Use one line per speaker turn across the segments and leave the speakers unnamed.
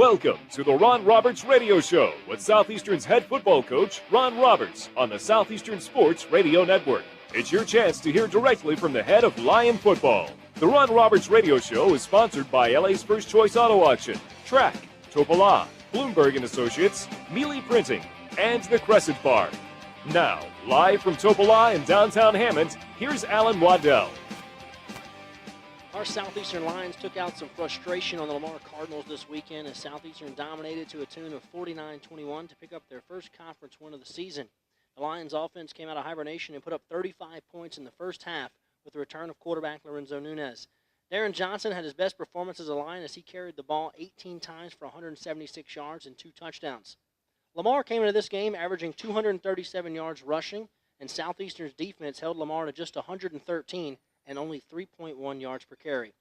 Welcome to the Ron Roberts Radio Show with Southeastern's head football coach, Ron Roberts, on the Southeastern Sports Radio Network. It's your chance to hear directly from the head of Lion football. The Ron Roberts Radio Show is sponsored by LA's First Choice Auto Auction, Track, Topola, Bloomberg & Associates, Mealy Printing, and the Crescent Bar. Now, live from Topola in downtown Hammond, here's Alan Waddell.
Our Southeastern Lions took out some frustration on the Lamar Cardinals this weekend as Southeastern dominated to a tune of 49-21 to pick up their first conference win of the season. The Lions offense came out of hibernation and put up 35 points in the first half with the return of quarterback Lorenzo Nunez. Darren Johnson had his best performance as a Lion as he carried the ball 18 times for 176 yards and 2 touchdowns. Lamar came into this game averaging 237 yards rushing, and Southeastern's defense held Lamar to just 113 and only 3.1 yards per carry.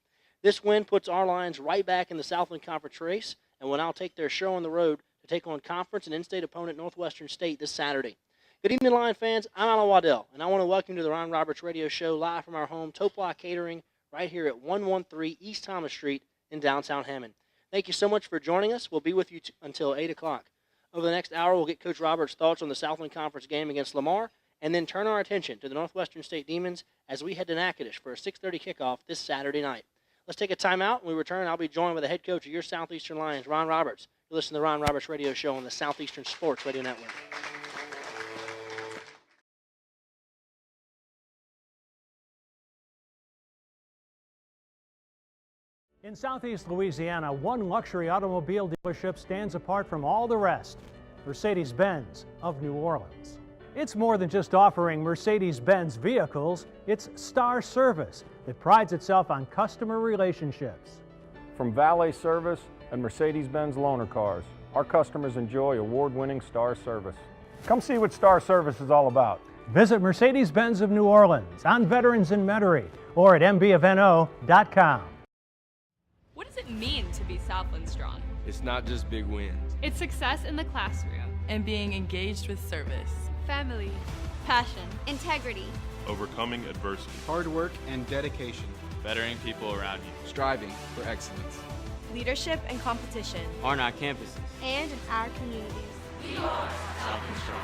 This win puts our Lions right back in the Southland Conference race and will now take their show on the road to take on conference and in-state opponent Northwestern State this Saturday. Good evening, Lion fans. I'm Alan Waddell, and I want to welcome you to the Ron Roberts Radio Show live from our home, Topola Catering, right here at 113 East Thomas Street in downtown Hammond. Thank you so much for joining us. We'll be with you until 8 o'clock. Over the next hour, we'll get Coach Roberts' thoughts on the Southland Conference game against Lamar, and then turn our attention to the Northwestern State Demons as we head to Natchitoches for a 6:30 kickoff this Saturday night. Let's take a timeout. When we return, I'll be joined by the head coach of your Southeastern Lions, Ron Roberts. You listen to the Ron Roberts Radio Show on the Southeastern Sports Radio Network.
In Southeast Louisiana, one luxury automobile dealership stands apart from all the rest, Mercedes-Benz of New Orleans. It's more than just offering Mercedes-Benz vehicles, it's Star Service that prides itself on customer relationships.
From valet service and Mercedes-Benz loaner cars, our customers enjoy award-winning Star Service. Come see what Star Service is all about.
Visit Mercedes-Benz of New Orleans on Veterans in Metairie or at mbofno.com.
What does it mean to be Southland strong?
It's not just big wins.
It's success in the classroom
and being engaged with service.
Family, passion,
integrity,
overcoming adversity,
hard work and dedication,
bettering people around you,
striving for excellence,
leadership and competition
on our campuses
and in our communities.
We are
Southland strong.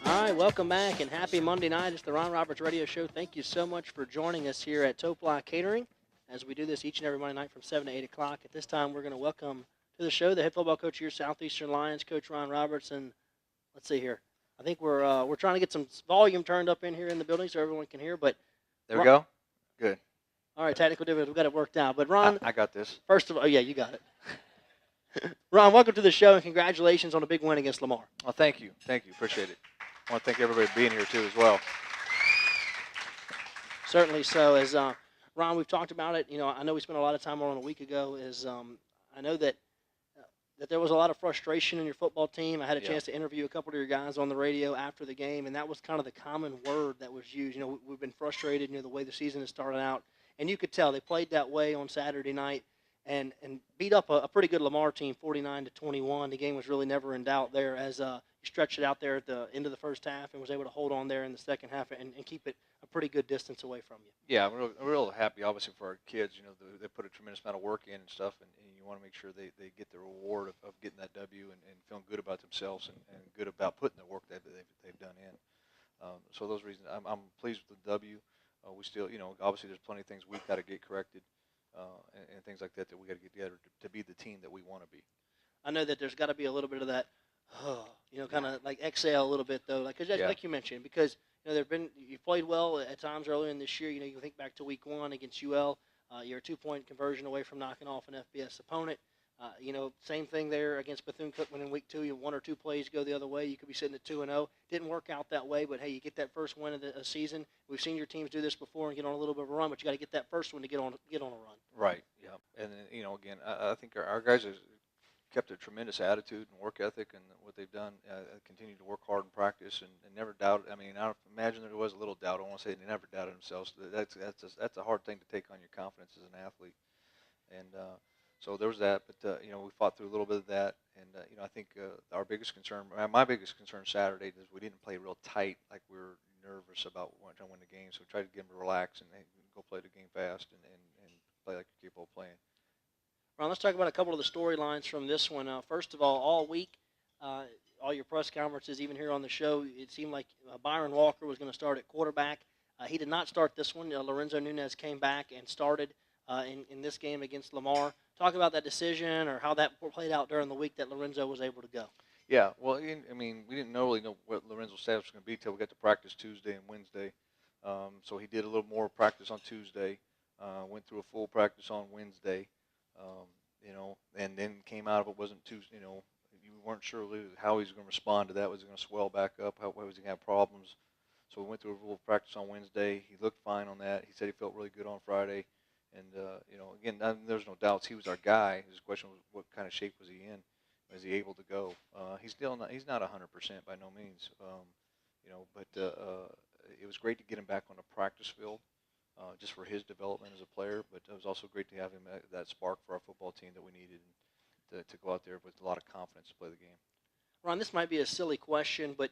All right, welcome back and happy Monday night. It's the Ron Roberts Radio Show. Thank you so much for joining us here at Topola Catering as we do this each and every Monday night from 7 to 8 o'clock. At this time, we're going to welcome to the show the head football coach of your Southeastern Lions, Coach Ron Roberts. And let's see here. I think we're trying to get some volume turned up in here in the building so everyone can hear. But
there we go. Good.
All right, technical difficulties. We've got it worked out. But Ron,
I got this.
First of all, yeah, you got it. Ron, welcome to the show and congratulations on a big win against Lamar.
Well, thank you. Thank you. Appreciate it. I want to thank everybody for being here, too, as well.
Certainly so. As Ron, we've talked about it. I know we spent a lot of time on it a week ago. I know that there was a lot of frustration in your football team. I had a chance to interview a couple of your guys on the radio after the game, and that was kind of the common word that was used. We've been frustrated, the way the season has started out. And you could tell they played that way on Saturday night and beat up a pretty good Lamar team, 49-21. The game was really never in doubt there as you stretched it out there at the end of the first half and was able to hold on there in the second half and keep it a pretty good distance away from you.
Yeah, we're real happy, obviously, for our kids. They put a tremendous amount of work in and stuff, and you want to make sure they get the reward of getting that W and feeling good about themselves and good about putting the work that they've done in. So those reasons, I'm pleased with the W. We still, obviously there's plenty of things we've got to get corrected and things like that we got to get together to be the team that we want to be.
I know that there's got to be a little bit of that, kind of like exhale a little bit though, like you mentioned, because you played well at times earlier in this year. You think back to week 1 against UL, you're a 2-point conversion away from knocking off an FBS opponent. Same thing there against Bethune-Cookman in week 2. You 1 or 2 plays go the other way, you could be sitting at 2-0. Didn't work out that way, but hey, you get that first win of the season. We've seen your teams do this before and get on a little bit of a run, but you got to get that first one to get on a run.
Right. Yeah. And then, again, I think our guys have kept a tremendous attitude and work ethic, and what they've done, continue to work hard in practice and never doubt. I mean, I imagine there was a little doubt. I want to say they never doubted themselves. That's a hard thing to take on your confidence as an athlete, and so there was that. But we fought through a little bit of that, and I think our biggest concern, my biggest concern Saturday, is we didn't play real tight, like we were nervous about trying to win the game. So we tried to get them to relax and go play the game fast and play like you're capable of playing.
Ron, let's talk about a couple of the storylines from this one. First of all week, all your press conferences, even here on the show, it seemed like Byron Walker was going to start at quarterback. He did not start this one. Lorenzo Nunez came back and started in this game against Lamar. Talk about that decision or how that played out during the week that Lorenzo was able to go.
Yeah, well, I mean, we didn't really know what Lorenzo's status was going to be until we got to practice Tuesday and Wednesday. So he did a little more practice on Tuesday, went through a full practice on Wednesday. And then came out of it, wasn't too, you weren't sure how he was going to respond to that. Was he going to swell back up? How was he going to have problems? So we went through a full practice on Wednesday. He looked fine on that. He said he felt really good on Friday. And, again, there's no doubts he was our guy. His question was what kind of shape was he in? Was he able to go? He's not 100% by no means. But it was great to get him back on the practice field. Just for his development as a player, but it was also great to have him that spark for our football team that we needed to go out there with a lot of confidence to play the game.
Ron, this might be a silly question, but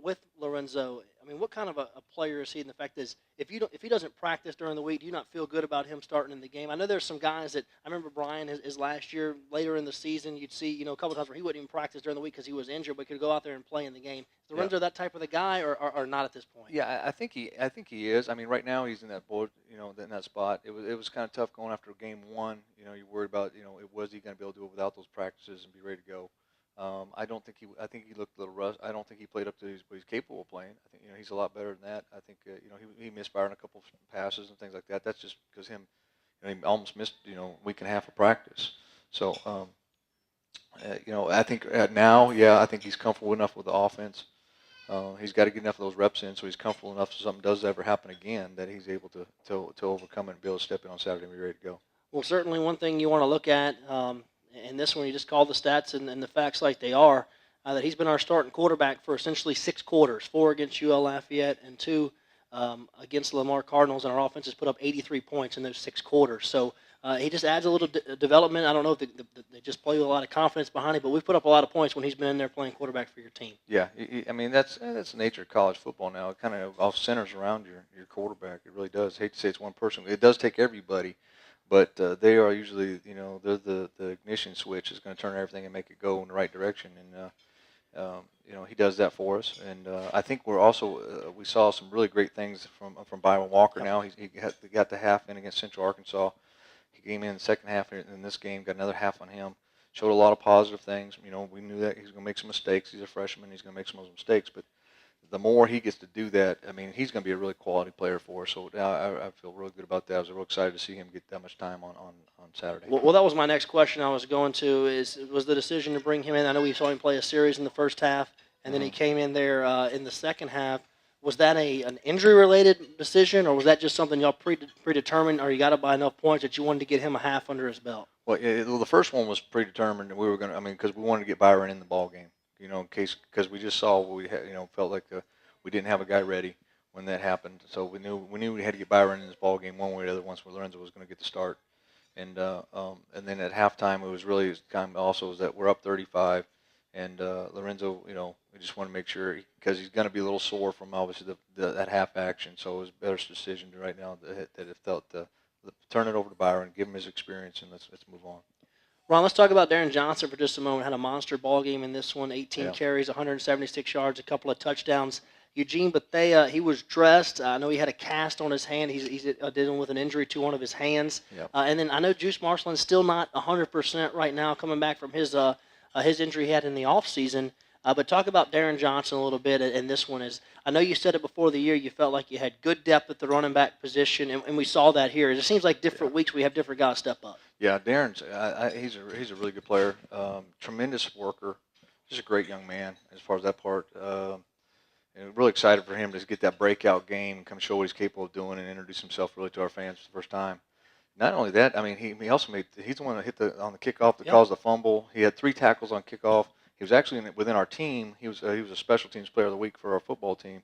with Lorenzo, I mean, what kind of a player is he? And the fact is, if he doesn't practice during the week, do you not feel good about him starting in the game? I know there's some guys that I remember Brian his last year later in the season, you'd see a couple times where he wouldn't even practice during the week because he was injured, but could go out there and play in the game. Is Lorenzo that type of the guy, or not at this point?
Yeah, I think he is. I mean, right now he's in that board, in that spot. It was kind of tough going after game 1. You're worried about was he going to be able to do it without those practices and be ready to go. I think he looked a little rushed. I don't think he played up to what he's capable of playing. I think he's a lot better than that. I think he misfired on a couple of passes and things like that. That's just because he almost missed week and a half of practice. So I think now, I think he's comfortable enough with the offense. He's got to get enough of those reps in, so he's comfortable enough so something does ever happen again that he's able to overcome it and be able to step in on Saturday and be ready to go.
Well, certainly one thing you want to look at. And this one, you just call the stats and the facts like they are, that he's been our starting quarterback for essentially 6 quarters, 4 against UL Lafayette and 2 against Lamar Cardinals, and our offense has put up 83 points in those 6 quarters. So he just adds a little development. I don't know if they just play with a lot of confidence behind it, but we've put up a lot of points when he's been in there playing quarterback for your team. Yeah,
I mean, that's the nature of college football now. It kind of all centers around your quarterback. It really does. I hate to say it's one person. It does take everybody. But they are usually, they're the ignition switch is going to turn everything and make it go in the right direction. And, he does that for us. And I think we're also, we saw some really great things from Byron Walker now. He got the half in against Central Arkansas. He came in the second half in this game, got another half on him. Showed a lot of positive things. We knew that he was going to make some mistakes. He's a freshman. He's going to make some of those mistakes. But the more he gets to do that, I mean, he's going to be a really quality player for us. So I feel real good about that. I was real excited to see him get that much time on Saturday.
Well, that was my next question I was going to was the decision to bring him in. I know we saw him play a series in the first half, and then he came in there in the second half. Was that an injury-related decision, or was that just something y'all predetermined, or you got up by enough points that you wanted to get him a half under his belt?
Well, the first one was predetermined, and we were going to. I mean, because we wanted to get Byron in the ball game, in case because we just saw what we had, felt like we didn't have a guy ready when that happened. So we knew we had to get Byron in this ball game one way or the other once Lorenzo was going to get the start. And then at halftime, it was really kind of also was that we're up 35, and Lorenzo, we just want to make sure because he's going to be a little sore from obviously that half action. So it was a better decision right now that it felt turn it over to Byron, give him his experience, and let's move on.
Ron, let's talk about Darren Johnson for just a moment. Had a monster ball game in this one, 18 carries, 176 yards, a couple of touchdowns. Eugene Bethea, he was dressed. I know he had a cast on his hand. He's dealing with an injury to one of his hands.
Yep.
And then I know Juice Marshall's still not 100% right now, coming back from his injury he had in the offseason. But talk about Darren Johnson a little bit, and this one is, I know you said it before the year, you felt like you had good depth at the running back position, and we saw that here. It seems like different weeks we have different guys step up.
Yeah, Darren's he's a really good player, tremendous worker, just a great young man as far as that part. And really excited for him to get that breakout game and come show what he's capable of doing and introduce himself really to our fans for the first time. Not only that, I mean, he also he's the one that hit on the kickoff that caused the fumble. He had 3 tackles on kickoff. He was actually within our team. He was a special teams player of the week for our football team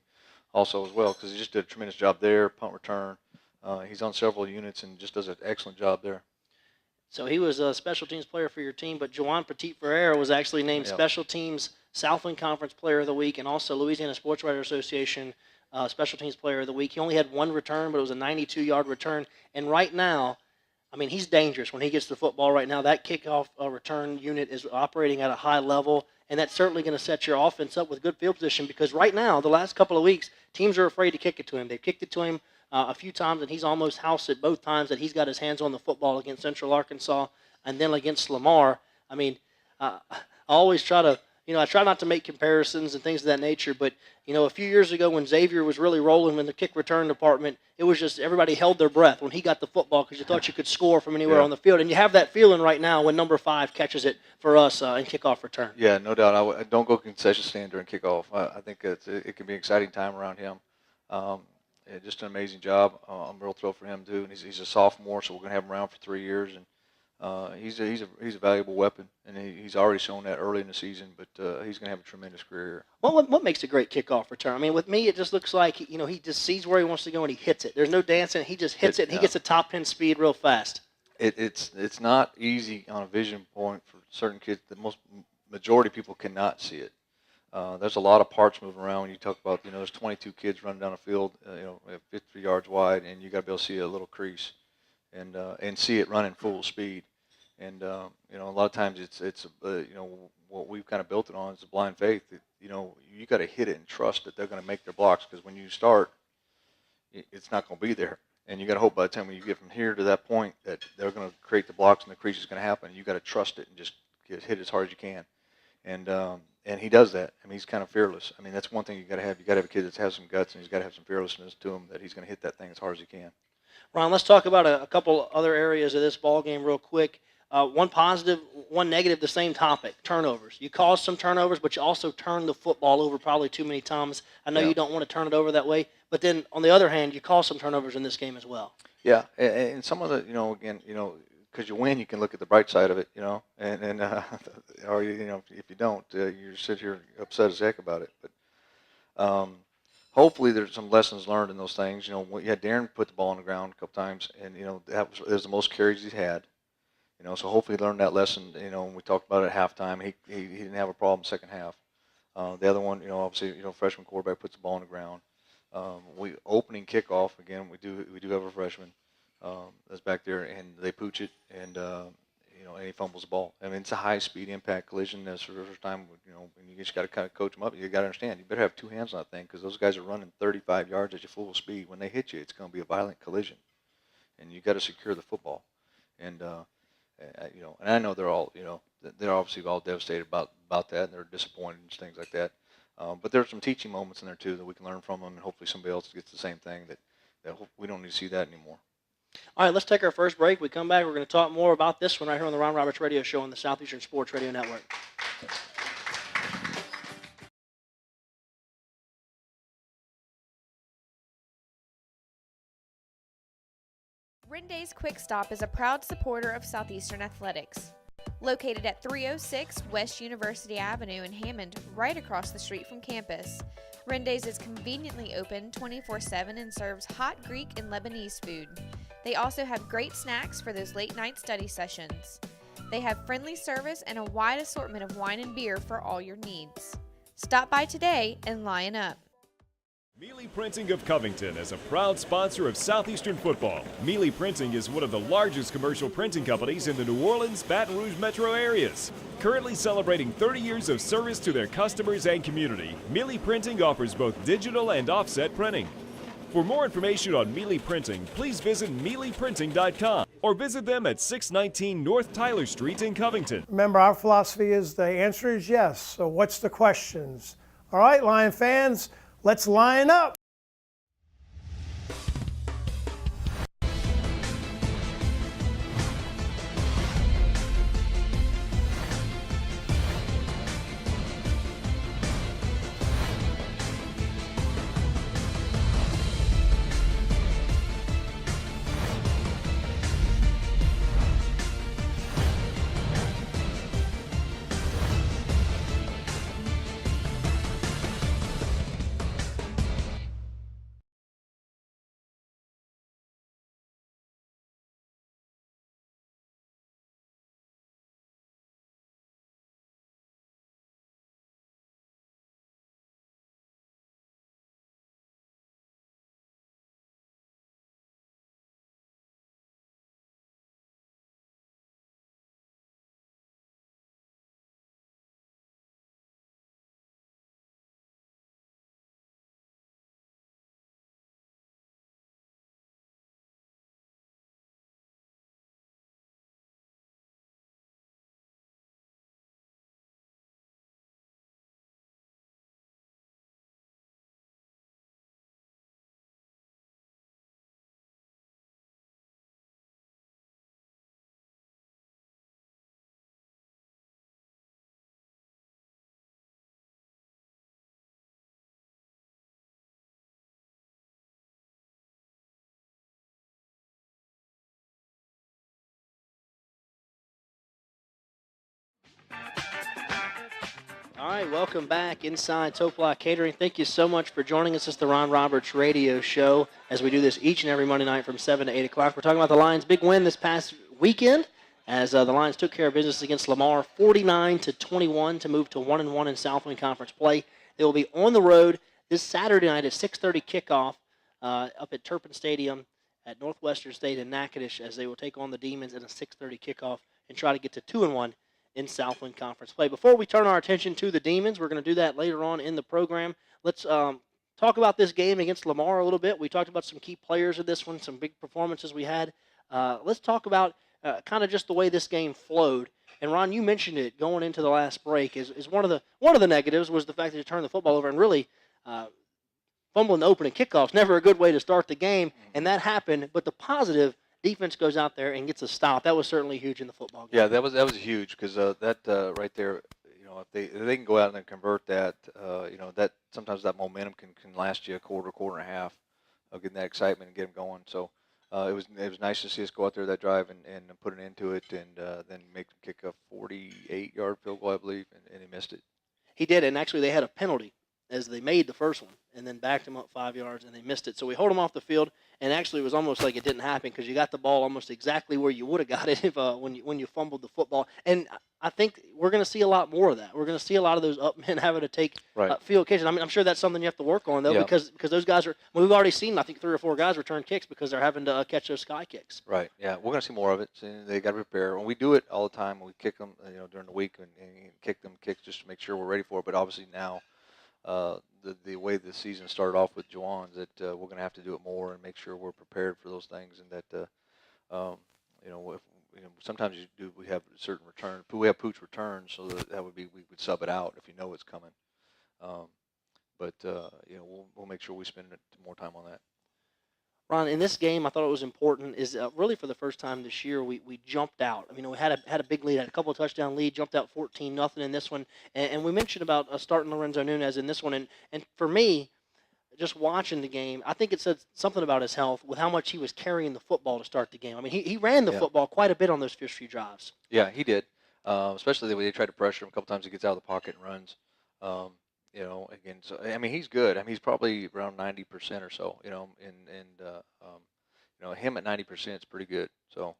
also as well because he just did a tremendous job there, punt return. He's on several units and just does an excellent job there.
So he was a special teams player for your team, but Juwan Petit-Ferrer was actually named Special Teams Southland Conference Player of the Week and also Louisiana Sports Writers Association Special Teams Player of the Week. He only had 1 return, but it was a 92-yard return. And right now, I mean, he's dangerous when he gets the football right now. That kickoff return unit is operating at a high level, and that's certainly going to set your offense up with good field position because right now, the last couple of weeks, teams are afraid to kick it to him. They've kicked it to him a few times, and he's almost housed it both times that he's got his hands on the football against Central Arkansas and then against Lamar. I mean, I always try to, I try not to make comparisons and things of that nature, but, a few years ago when Xavier was really rolling in the kick return department, it was just everybody held their breath when he got the football because you thought you could score from anywhere on the field. And you have that feeling right now when number 5 catches it for us in kickoff return.
Yeah, no doubt. I don't go concession stand during kickoff. I think it can be an exciting time around him. Just an amazing job. I'm real thrilled for him, too. And he's a sophomore, so we're going to have him around for 3 years. And he's a valuable weapon, and he's already shown that early in the season. But he's going to have a tremendous career.
Well, what makes a great kickoff return? I mean, with me, it just looks like he just sees where he wants to go and he hits it. There's no dancing. He just hits it, and he gets a top pin speed real fast.
It's not easy on a vision point for certain kids. The majority of people cannot see it. There's a lot of parts moving around when you talk about, there's 22 kids running down a field, 50 yards wide, and you got to be able to see a little crease and see it running full speed. And, a lot of times it's what we've kind of built it on is a blind faith. You got to hit it and trust that they're going to make their blocks because when you start, it's not going to be there. And you got to hope by the time when you get from here to that point that they're going to create the blocks and the crease is going to happen. You got to trust it and just hit as hard as you can. And he does that. I mean, he's kind of fearless. I mean, that's one thing you got to have. You got to have a kid that has some guts and he's got to have some fearlessness to him that he's going to hit that thing as hard as he can.
Ron, let's talk about a couple other areas of this ball game real quick. One positive, one negative, the same topic, turnovers. You caused some turnovers, but you also turned the football over probably too many times. I know you don't want to turn it over that way, but then on the other hand, you caused some turnovers in this game as well.
Yeah, and some of the, again, because you win, you can look at the bright side of it, and or if you don't, you sit here upset as heck about it. But hopefully there's some lessons learned in those things. You had Darren put the ball on the ground a couple times, and that was the most carries he's had. So hopefully he learned that lesson. When we talked about it at halftime, he didn't have a problem second half. The other one, obviously, freshman quarterback puts the ball on the ground. Opening kickoff again. We do have a freshman that's back there, and they pooch it, and and he fumbles the ball. I mean, it's a high-speed impact collision. That's the first time, and you just got to kind of coach them up. You got to understand, you better have 2 hands on that thing because those guys are running 35 yards at your full speed. When they hit you, it's going to be a violent collision, and you got to secure the football. And and I know they're all, they're obviously all devastated about that, and they're disappointed and things like that. But there's some teaching moments in there too that we can learn from them, and hopefully somebody else gets the same thing. That we don't need to see that anymore.
All right, let's take our first break. We come back, we're going to talk more about this one right here on the Ron Roberts Radio Show on the Southeastern Sports Radio Network.
Renday's Quick Stop is a proud supporter of Southeastern Athletics. Located at 306 West University Avenue in Hammond, right across the street from campus. Renday's is conveniently open 24/7 and serves hot Greek and Lebanese food. They also have great snacks for those late night study sessions. They have friendly service and a wide assortment of wine and beer for all your needs. Stop by today and line up.
Mealy Printing of Covington is a proud sponsor of Southeastern football. Mealy Printing is one of the largest commercial printing companies in the New Orleans, Baton Rouge metro areas. Currently celebrating 30 years of service to their customers and community, Mealy Printing offers both digital and offset printing. For more information on Mealy Printing, please visit mealyprinting.com or visit them at 619 North Tyler Street in Covington.
Remember, our philosophy is the answer is yes. So what's the questions? All right, Lion fans, let's line up.
All right, welcome back inside Topolok Catering. Thank you so much for joining us. It's the Ron Roberts Radio Show as we do this each and every Monday night from 7 to 8 o'clock. We're talking about the Lions' big win this past weekend as the Lions took care of business against Lamar 49-21 to move to 1-1 in Southwind Conference play. They will be on the road this Saturday night at 6:30 kickoff up at Turpin Stadium at Northwestern State in Natchitoches as they will take on the Demons at a 6:30 kickoff and try to get to 2-1 in Southwind Conference play. Before we turn our attention to the Demons, we're going to do that later on in the program. Let's talk about this game against Lamar a little bit. We talked about some key players of this one, some big performances we had. Let's talk about kind of just the way this game flowed. And Ron, you mentioned it going into the last break. Is one of the negatives was the fact that you turned the football over and really fumbling the opening kickoff's never a good way to start the game, and that happened. But the positive, defense goes out there and gets a stop. That was certainly huge in the football game.
Yeah, that was huge because that right there, if they can go out and convert that, that sometimes that momentum can last you a quarter and a half of getting that excitement and get them going. So it was nice to see us go out there that drive and put an end to it and then make them kick a 48-yard field goal, I believe, and he missed it.
He did, and actually they had a penalty as they made the first one and then backed him up 5 yards and they missed it. So we hold him off the field, and actually it was almost like it didn't happen because you got the ball almost exactly where you would have got it if when you fumbled the football. And I think we're going to see a lot more of that. We're going to see a lot of those up men having to take field kicks. I mean, I'm sure that's something you have to work on, though, because those guys are – we've already seen, I think, 3 or 4 guys return kicks because they're having to catch those sky kicks.
Right, yeah. We're going to see more of it. So they got to prepare. And we do it all the time. We kick them during the week and kick them kicks just to make sure we're ready for it. But obviously now the way the season started off with Juwan's, that we're going to have to do it more and make sure we're prepared for those things, and that sometimes we have certain return. We have pooch returns, so that would be we would sub it out if you know it's coming. We'll make sure we spend more time on that.
Ron, in this game, I thought it was important is really for the first time this year we jumped out. I mean, we had a big lead, had a couple of touchdown lead, jumped out 14-0 in this one, and we mentioned about starting Lorenzo Nunez in this one, and for me, just watching the game, I think it said something about his health with how much he was carrying the football to start the game. I mean, he ran the football quite a bit on those first few drives.
Yeah, he did. Especially the way they tried to pressure him a couple times. He gets out of the pocket and runs. Again, so I mean, he's good. I mean, he's probably around 90% or so. Him at 90% is pretty good. So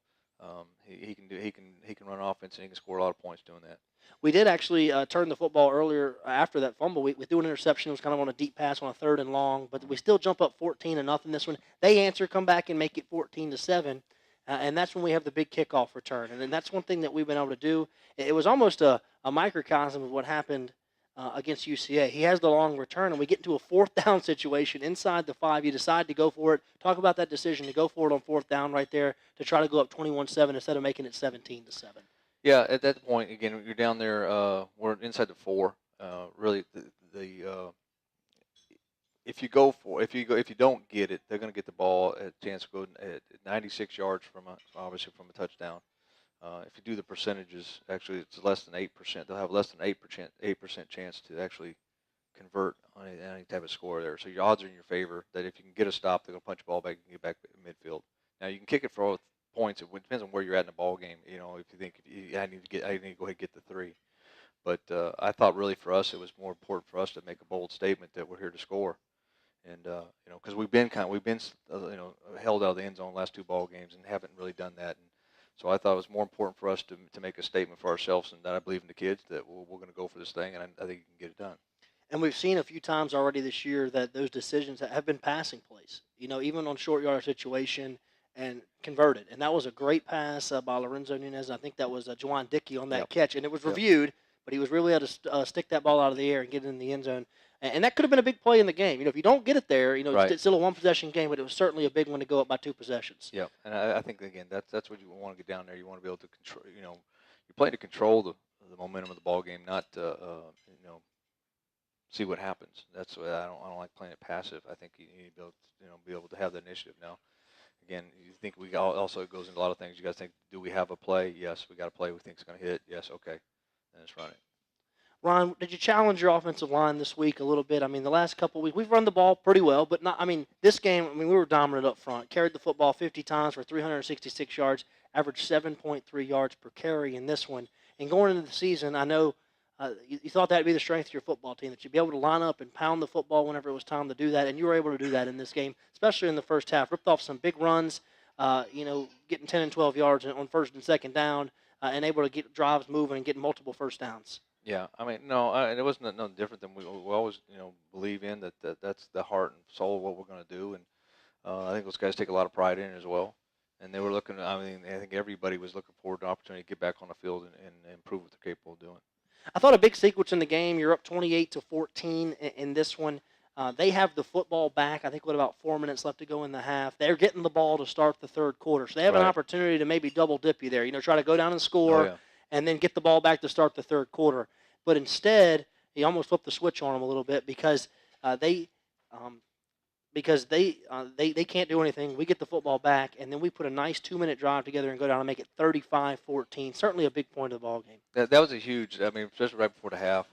he can run offense and he can score a lot of points doing that.
We did actually turn the football earlier after that fumble. We threw an interception. It was kind of on a deep pass on a 3rd and long, but we still jump up 14-0 this one. They answer, come back and make it 14-7, and that's when we have the big kickoff return. And then that's one thing that we've been able to do. It was almost a microcosm of what happened against UCA. He has the long return, and we get into a 4th down situation inside the 5. You decide to go for it. Talk about that decision to go for it on 4th down right there to try to go up 21-7 instead of making it 17-7.
Yeah, at that point, again, you're down there. We're inside the 4. Really, if you don't get it, they're going to get the ball at a chance to go at 96 yards obviously from a touchdown. If you do the percentages, actually, it's less than 8%. They'll have less than 8% chance to actually convert on any type of score there. So your odds are in your favor that if you can get a stop, they're going to punch the ball back and get back in midfield. Now you can kick it for points. It depends on where you're at in the ball game. If you think I need to go ahead and get the 3. But I thought really for us it was more important for us to make a bold statement that we're here to score, and because we've been held out of the end zone the last 2 ball games and haven't really done that. And so I thought it was more important for us to make a statement for ourselves and that I believe in the kids that we're going to go for this thing, and I think you can get it done.
And we've seen a few times already this year that those decisions have been passing plays. Even on short yard situation. And converted. And that was a great pass by Lorenzo Nunez. I think that was Juwan Dickey on that catch. And it was reviewed, but he was really able to stick that ball out of the air and get it in the end zone. And that could have been a big play in the game. If you don't get it there, it's still a 1-possession game, but it was certainly a big one to go up by 2 possessions.
Yeah, and I think, again, that's what you want to get down there. You want to be able to control, you're playing to control the momentum of the ball game, not see what happens. That's what I don't like playing it passive. I think you need to be able to have the initiative now. Again, you think also it goes into a lot of things. You got to think, do we have a play? Yes, we got a play we think is going to hit. Yes, okay, then let's run it.
Ron, did you challenge your offensive line this week a little bit? I mean, the last couple of weeks, we've run the ball pretty well, but not. I mean, this game, we were dominant up front. Carried the football 50 times for 366 yards, averaged 7.3 yards per carry in this one. And going into the season, I know you thought that would be the strength of your football team, that you'd be able to line up and pound the football whenever it was time to do that, and you were able to do that in this game, especially in the first half. Ripped off some big runs, getting 10 and 12 yards on 1st and 2nd down, and able to get drives moving and getting multiple first downs.
Yeah, I mean, no, it wasn't no different than we always, believe in that's the heart and soul of what we're going to do, and I think those guys take a lot of pride in it as well. And they were looking. I mean, I think everybody was looking forward to an opportunity to get back on the field and improve what they're capable of doing.
I thought a big sequence in the game. You're up 28-14 in this one. They have the football back. I think with about 4 minutes left to go in the half. They're getting the ball to start the 3rd quarter, so they have an opportunity to maybe double dip you there. Try to go down and score, and then get the ball back to start the 3rd quarter. But instead, he almost flipped the switch on them a little bit because they can't do anything. We get the football back, and then we put a nice 2-minute drive together and go down and make it 35-14. Certainly a big point of the ball game.
That was a huge. I mean, especially right before the half.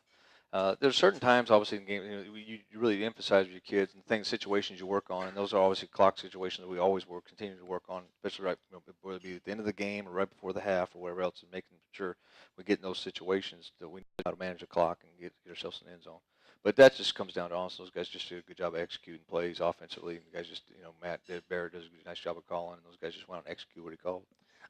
There's certain times, obviously, in the game, you really emphasize with your kids and situations you work on, and those are obviously clock situations that we always continue to work on, especially whether it be at the end of the game or right before the half or whatever else, and making sure we get in those situations that we know how to manage the clock and get ourselves in the end zone. But that just comes down to honestly, those guys just do a good job of executing plays offensively. The guys just, Matt Barrett does a nice job of calling, and those guys just went out and execute what he called.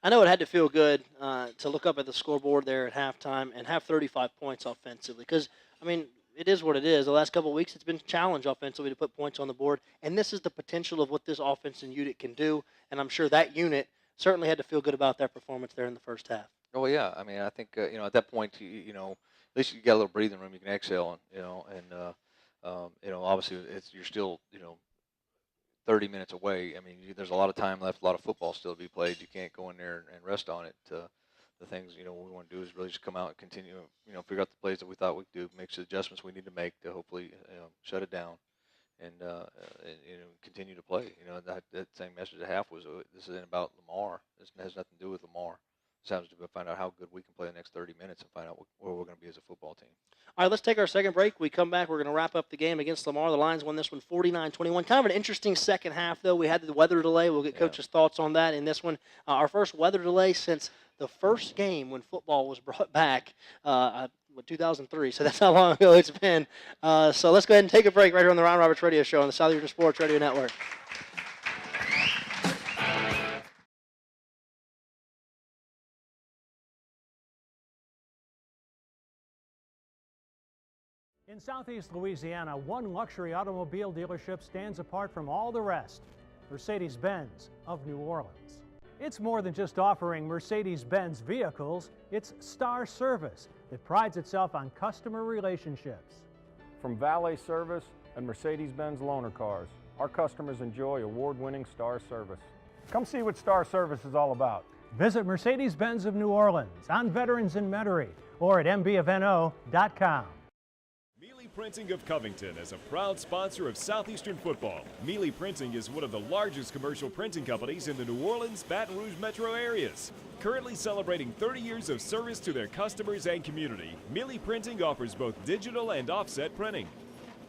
I know it had to feel good to look up at the scoreboard there at halftime and have 35 points offensively because, I mean, it is what it is. The last couple of weeks, it's been a challenge offensively to put points on the board, and this is the potential of what this offense and unit can do, and I'm sure that unit certainly had to feel good about that performance there in the first half.
Oh, yeah. I mean, I think, at that point, at least you got a little breathing room. You can exhale, and obviously you're still, 30 minutes away. I mean, there's a lot of time left, a lot of football still to be played. You can't go in there and rest on it. The things, what we want to do is really just come out and continue, figure out the plays that we thought we could do, make the adjustments we need to make to hopefully, shut it down and continue to play. That same message at half was, this isn't about Lamar. This has nothing to do with Lamar. challenge to find out how good we can play the next 30 minutes and find out where we're going to be as a football team.
All right, let's take our second break. We come back. We're going to wrap up the game against Lamar. The Lions won this one 49-21. Kind of an interesting second half, though. We had the weather delay. We'll get Coach's thoughts on that in this one. Our first weather delay since the first game when football was brought back, 2003. So that's how long ago it's been. So let's go ahead and take a break right here on the Ron Roberts Radio Show on the Southeastern Sports Radio Network.
In Southeast Louisiana, one luxury automobile dealership stands apart from all the rest, Mercedes-Benz of New Orleans. It's more than just offering Mercedes-Benz vehicles, it's Star Service that prides itself on customer relationships.
From valet service and Mercedes-Benz loaner cars, our customers enjoy award-winning Star Service. Come see what Star Service is all about.
Visit Mercedes-Benz of New Orleans on Veterans in Metairie or at mbofno.com.
Mealy Printing of Covington is a proud sponsor of Southeastern football. Mealy Printing is one of the largest commercial printing companies in the New Orleans, Baton Rouge metro areas. Currently celebrating 30 years of service to their customers and community, Mealy Printing offers both digital and offset printing.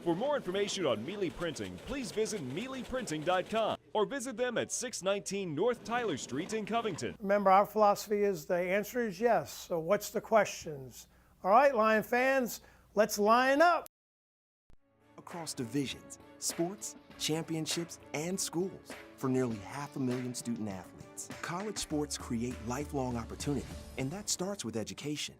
For more information on Mealy Printing, please visit mealyprinting.com or visit them at 619 North Tyler Street in Covington.
Remember, our philosophy is the answer is yes. So what's the questions? All right, Lion fans, let's line up.
Across divisions, sports, championships, and schools for nearly 500,000 student athletes. College sports create lifelong opportunity, and that starts with education.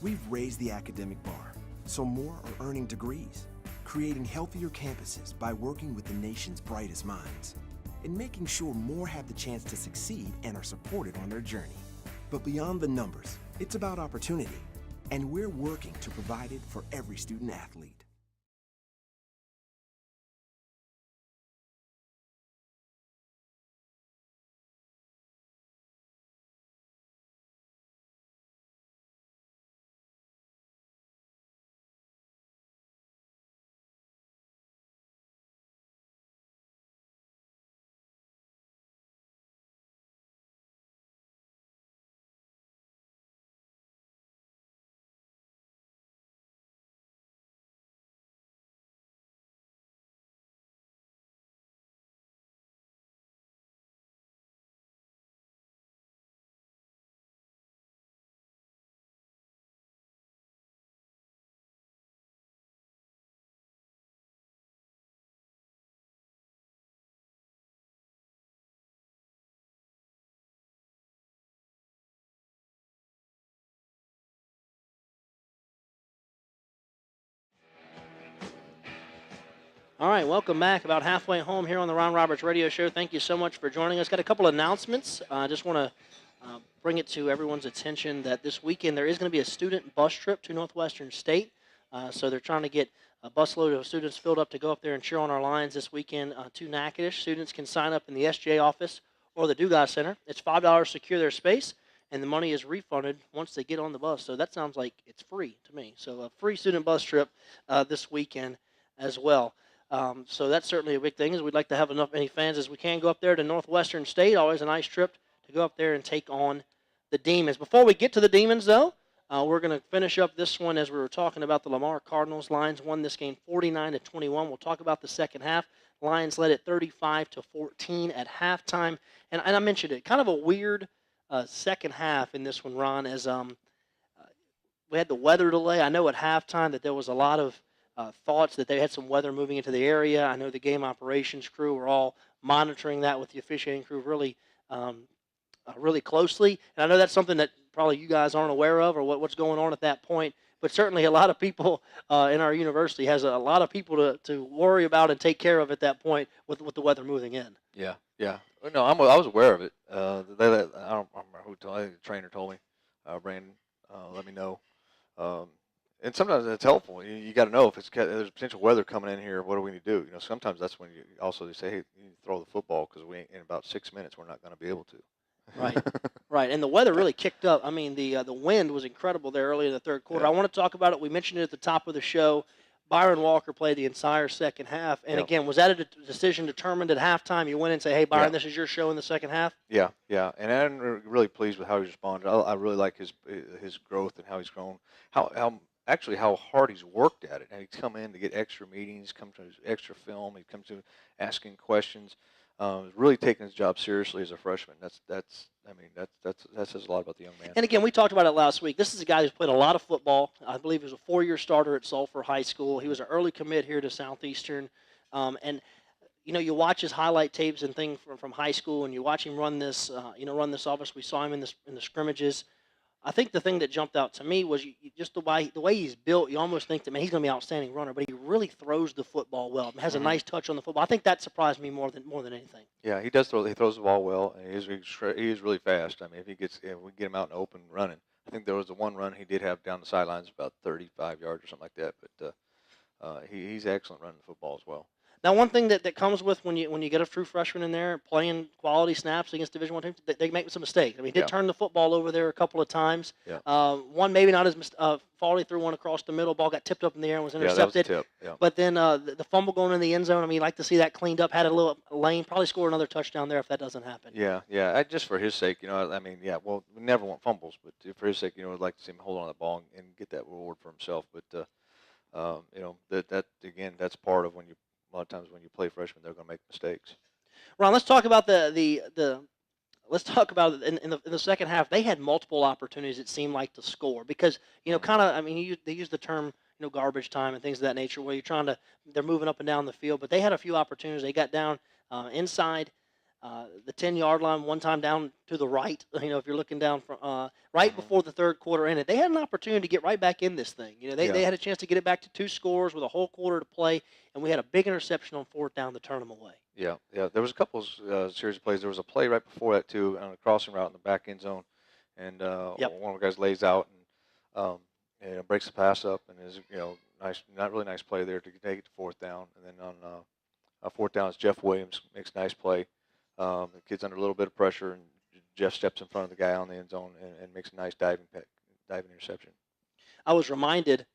We've raised the academic bar, so more are earning degrees, creating healthier campuses by working with the nation's brightest minds, and making sure more have the chance to succeed and are supported on their journey. But beyond the numbers, it's about opportunity, and we're working to provide it for every student athlete.
All right, welcome back. About halfway home here on the Ron Roberts Radio Show. Thank you so much for joining us. Got a couple of announcements. I just want to bring it to everyone's attention that this weekend there is going to be a student bus trip to Northwestern State. So they're trying to get a busload of students filled up to go up there and cheer on our Lions this weekend to Natchitoches. Students can sign up in the SJ office or the Dugas Center. It's $5 to secure their space, and the money is refunded once they get on the bus. So that sounds like it's free to me. So a free student bus trip this weekend as well. So that's certainly a big thing, is we'd like to have many fans as we can go up there to Northwestern State. Always a nice trip to go up there and take on the Demons. Before we get to the Demons, though, we're going to finish up this one as we were talking about the Lamar Cardinals. Lions won this game 49-21. We'll talk about the second half. Lions led it 35-14 at halftime. And I mentioned it, kind of a weird second half in this one, Ron, as we had the weather delay. I know at halftime that there was a lot of thoughts that they had some weather moving into the area. I know the game operations crew were all monitoring that with the officiating crew really closely. And I know that's something that probably you guys aren't aware of or what's going on at that point. But certainly a lot of people in our university has a lot of people to worry about and take care of at that point with the weather moving in.
Yeah. No, I was aware of it. I don't remember who told me. I think the trainer told me. Brandon let me know. And sometimes it's helpful. You got to know if there's potential weather coming in here. What do we need to do? Sometimes that's when they say, hey, you need to throw the football because in about 6 minutes we're not going to be able to.
Right. And the weather really kicked up. I mean, the wind was incredible there early in the third quarter.
Yeah.
I want to talk about it. We mentioned it at the top of the show, Byron Walker played the entire second half. And, again, was that a decision determined at halftime? You went in and say, hey, Byron, this is your show in the second half?
Yeah. And I'm really pleased with how he responded. I really like his growth and how he's grown, how hard he's worked at it. And he's come in to get extra meetings, come to extra film. He comes to asking questions. Really taking his job seriously as a freshman. That says a lot about the young man.
And again, we talked about it last week. This is a guy who's played a lot of football. I believe he was a 4-year starter at Sulphur High School. He was an early commit here to Southeastern. And you watch his highlight tapes and things from high school, and you watch him run this offense. We saw him in the scrimmages. I think the thing that jumped out to me was just the way he's built. You almost think that, man, he's going to be an outstanding runner, but he really throws the football well. Has a nice touch on the football. I think that surprised me more than anything.
Yeah, he does he throws the ball well, and he is really fast. I mean, if we get him out in the open running. I think there was the one run he did have down the sidelines, about 35 yards or something like that. But he's excellent running the football as well.
Now, one thing that comes with when you get a true freshman in there playing quality snaps against Division I teams, they make some mistakes. I mean, he did turn the football over there a couple of times.
Yeah.
One maybe not as Farley threw one across the middle. Ball got tipped up in the air and was intercepted.
Yeah, that was a tip. Yeah.
But then the fumble going in the end zone. I mean, you'd like to see that cleaned up. Had a little lane. Probably score another touchdown there if that doesn't happen.
Yeah. Just for his sake, well, we never want fumbles, but for his sake, I'd like to see him hold on to the ball and get that reward for himself. But that again, that's part of when you. A lot of times when you play freshmen, they're going to make mistakes.
Ron, let's talk about let's talk about it in the second half. They had multiple opportunities, it seemed like, to score because they use the term garbage time and things of that nature where they're moving up and down the field, but they had a few opportunities. They got down inside the 10-yard line one time down to the right. If you're looking down from right before the third quarter ended, they had an opportunity to get right back in this thing. They had a chance to get it back to 2 scores with a whole quarter to play, and we had a big interception on 4th down to turn them away.
Yeah. There was a couple of series of plays. There was a play right before that too on a crossing route in the back end zone, and one of the guys lays out and breaks the pass up, and is nice, not really nice play there to take it to 4th down, and then on 4th down, Jeff Williams makes a nice play. The kid's under a little bit of pressure, and Jeff steps in front of the guy on the end zone and makes a nice diving interception. I
was reminded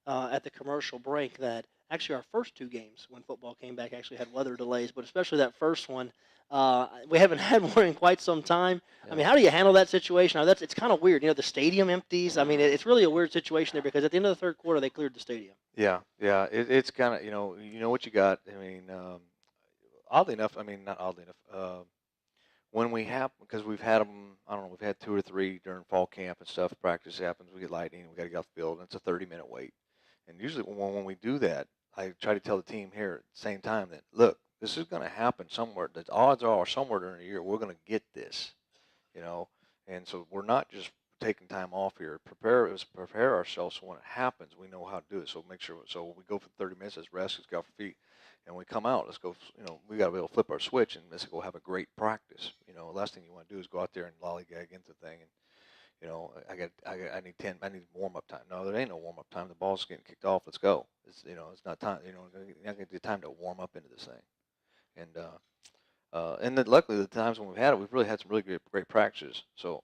at the commercial break that actually our first 2 games when football came back actually had weather delays, but especially that first one, we haven't had one in quite some time. Yeah. I mean, how do you handle that situation? It's kind of weird. The stadium empties. I mean, it's really a weird situation there because at the end of the third quarter, they cleared the stadium. Yeah.
It's kind of, you know what you got. I mean, oddly enough, not oddly enough, when we have, because we've had them, we've had 2 or 3 during fall camp and stuff, practice happens, we get lightning, we got to get off the field, and it's a 30-minute wait. And usually when we do that, I try to tell the team here at the same time that, look, this is going to happen somewhere. The odds are somewhere during the year we're going to get this, and so we're not just taking time off here. Prepare ourselves so when it happens, we know how to do it. So make sure, so when we go for 30 minutes, let's rest, let's get off our feet. And we come out, let's go, we got to be able to flip our switch and let's go have a great practice. The last thing you want to do is go out there and lollygag into the thing. And, I need warm-up time. No, there ain't no warm-up time. The ball's getting kicked off. Let's go. It's not time, you're not going to get time to warm up into this thing. And then luckily the times when we've had it, we've really had some really great practices. So,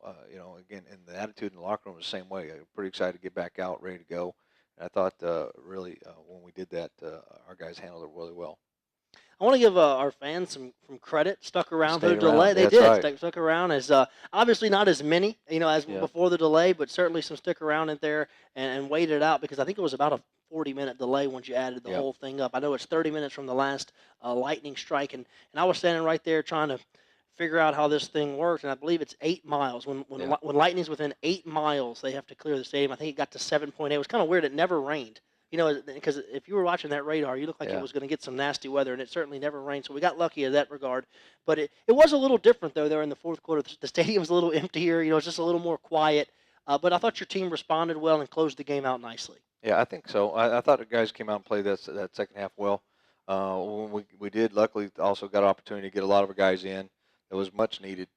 again, and the attitude in the locker room was the same way. I'm pretty excited to get back out, ready to go. And I thought really when we did that, our guys handled it really well.
I want to give our fans some credit. Stuck around through the delay. They did. Right. Stuck around as obviously not as many, as before the delay, but certainly some stick around in there and waited it out because I think it was about a 40-minute delay once you added the whole thing up. I know it's 30 minutes from the last lightning strike, and I was standing right there trying to figure out how this thing works, and I believe it's 8 miles. When lightning's within 8 miles, they have to clear the stadium. I think it got to 7.8. It was kind of weird. It never rained. Because if you were watching that radar, you looked like it was going to get some nasty weather, and it certainly never rained. So we got lucky in that regard. But it was a little different, though, there in the fourth quarter. The stadium's a little emptier. It's just a little more quiet. But I thought your team responded well and closed the game out nicely.
Yeah, I think so. I thought the guys came out and played that second half well. We did, luckily, also got an opportunity to get a lot of our guys in. It was much needed.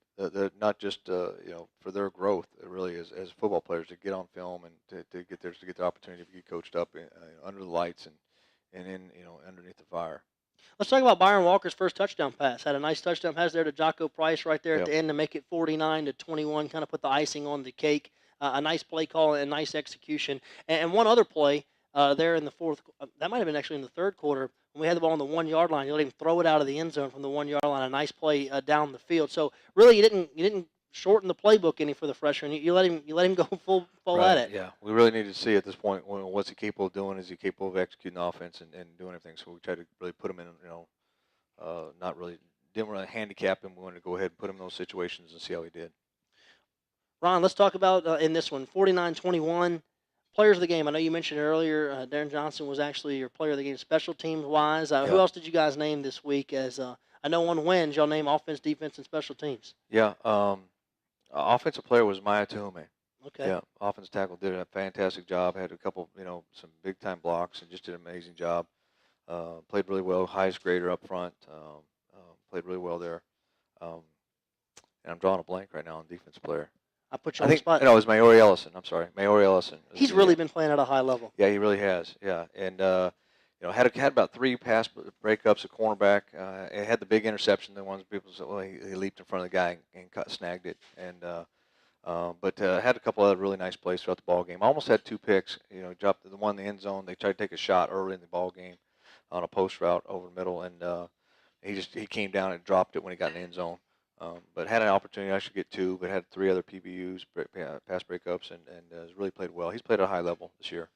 Not just for their growth, really as football players to get on film and to get the opportunity to get coached up under the lights and in underneath the fire.
Let's talk about Byron Walker's first touchdown pass. Had a nice touchdown pass there to Jocko Price right there at the end to make it 49-21. Kind of put the icing on the cake. A nice play call and nice execution. And one other play. there in the fourth. That might have been actually in the third quarter when we had the ball on the 1 yard line. You let him throw it out of the end zone from the 1 yard line. A nice play down the field. So really, you didn't shorten the playbook any for the freshman. You let him go full at it.
Yeah, we really need to see at this point what's he capable of doing. Is he capable of executing the offense and doing everything? So we tried to really put him in, didn't really handicap him. We wanted to go ahead and put him in those situations and see how he did.
Ron, let's talk about in this one, 49-21. Players of the game. I know you mentioned earlier Darren Johnson was actually your player of the game special teams wise. Who else did you guys name this week as I know on wins y'all name offense, defense, and special teams?
Yeah, offensive player was Maya Tuhume.
Okay.
Yeah, offensive tackle did a fantastic job. Had a couple, some big time blocks and just did an amazing job. Played really well. Highest grader up front. Played really well there. And I'm drawing a blank right now on defense player.
I put you on the spot.
No, it was Maori Ellison. I'm sorry, Maori Ellison.
He's really been playing at a high level.
Yeah, he really has. Yeah, and had about 3 pass breakups. A cornerback. It had the big interception. The ones people said, well, he leaped in front of the guy and snagged it. And but had a couple other really nice plays throughout the ball game. Almost had 2 picks. Dropped the one in the end zone. They tried to take a shot early in the ball game on a post route over the middle, and he came down and dropped it when he got in the end zone. But had an opportunity to actually get 2, but had 3 other PBUs, pass breakups, and has really played well. He's played at a high level this year.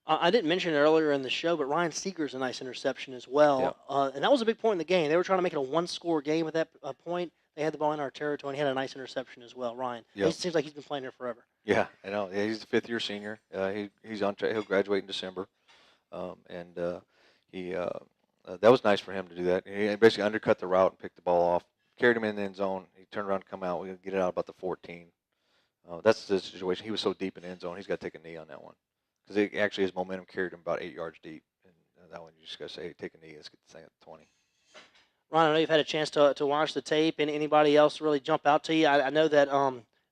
I didn't mention it earlier in the show, but Ryan Seeger's a nice interception as well. Yeah. And that was a big point in the game. They were trying to make it a 1-score game at that point. They had the ball in our territory, and he had a nice interception as well, Ryan. Yep. It seems like he's been playing there forever.
Yeah, I know. Yeah, he's a 5th-year senior. He's on track. He'll graduate in December. That was nice for him to do that. He basically undercut the route and picked the ball off. Carried him in the end zone. He turned around and come out. We get it out about the 14. That's the situation. He was so deep in the end zone, he's got to take a knee on that one. Because actually his momentum carried him about 8 yards deep. And that one, you just got to say, hey, take a knee. Let's get the thing at the 20.
Ron, I know you've had a chance to watch the tape. And anybody else really jump out to you? I know that,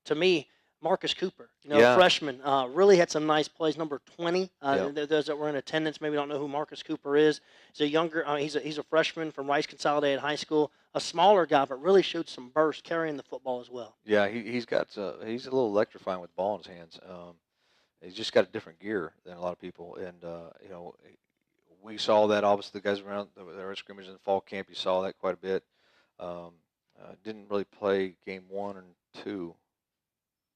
to me, Marcus Cooper, freshman, really had some nice plays. Number 20, those that were in attendance maybe don't know who Marcus Cooper is. He's a younger, he's a freshman from Rice Consolidated High School, a smaller guy, but really showed some burst carrying the football as well.
Yeah, he's a little electrifying with the ball in his hands. He's just got a different gear than a lot of people, and we saw that obviously the guys around the scrimmage in the fall camp. You saw that quite a bit. Didn't really play game 1 and 2.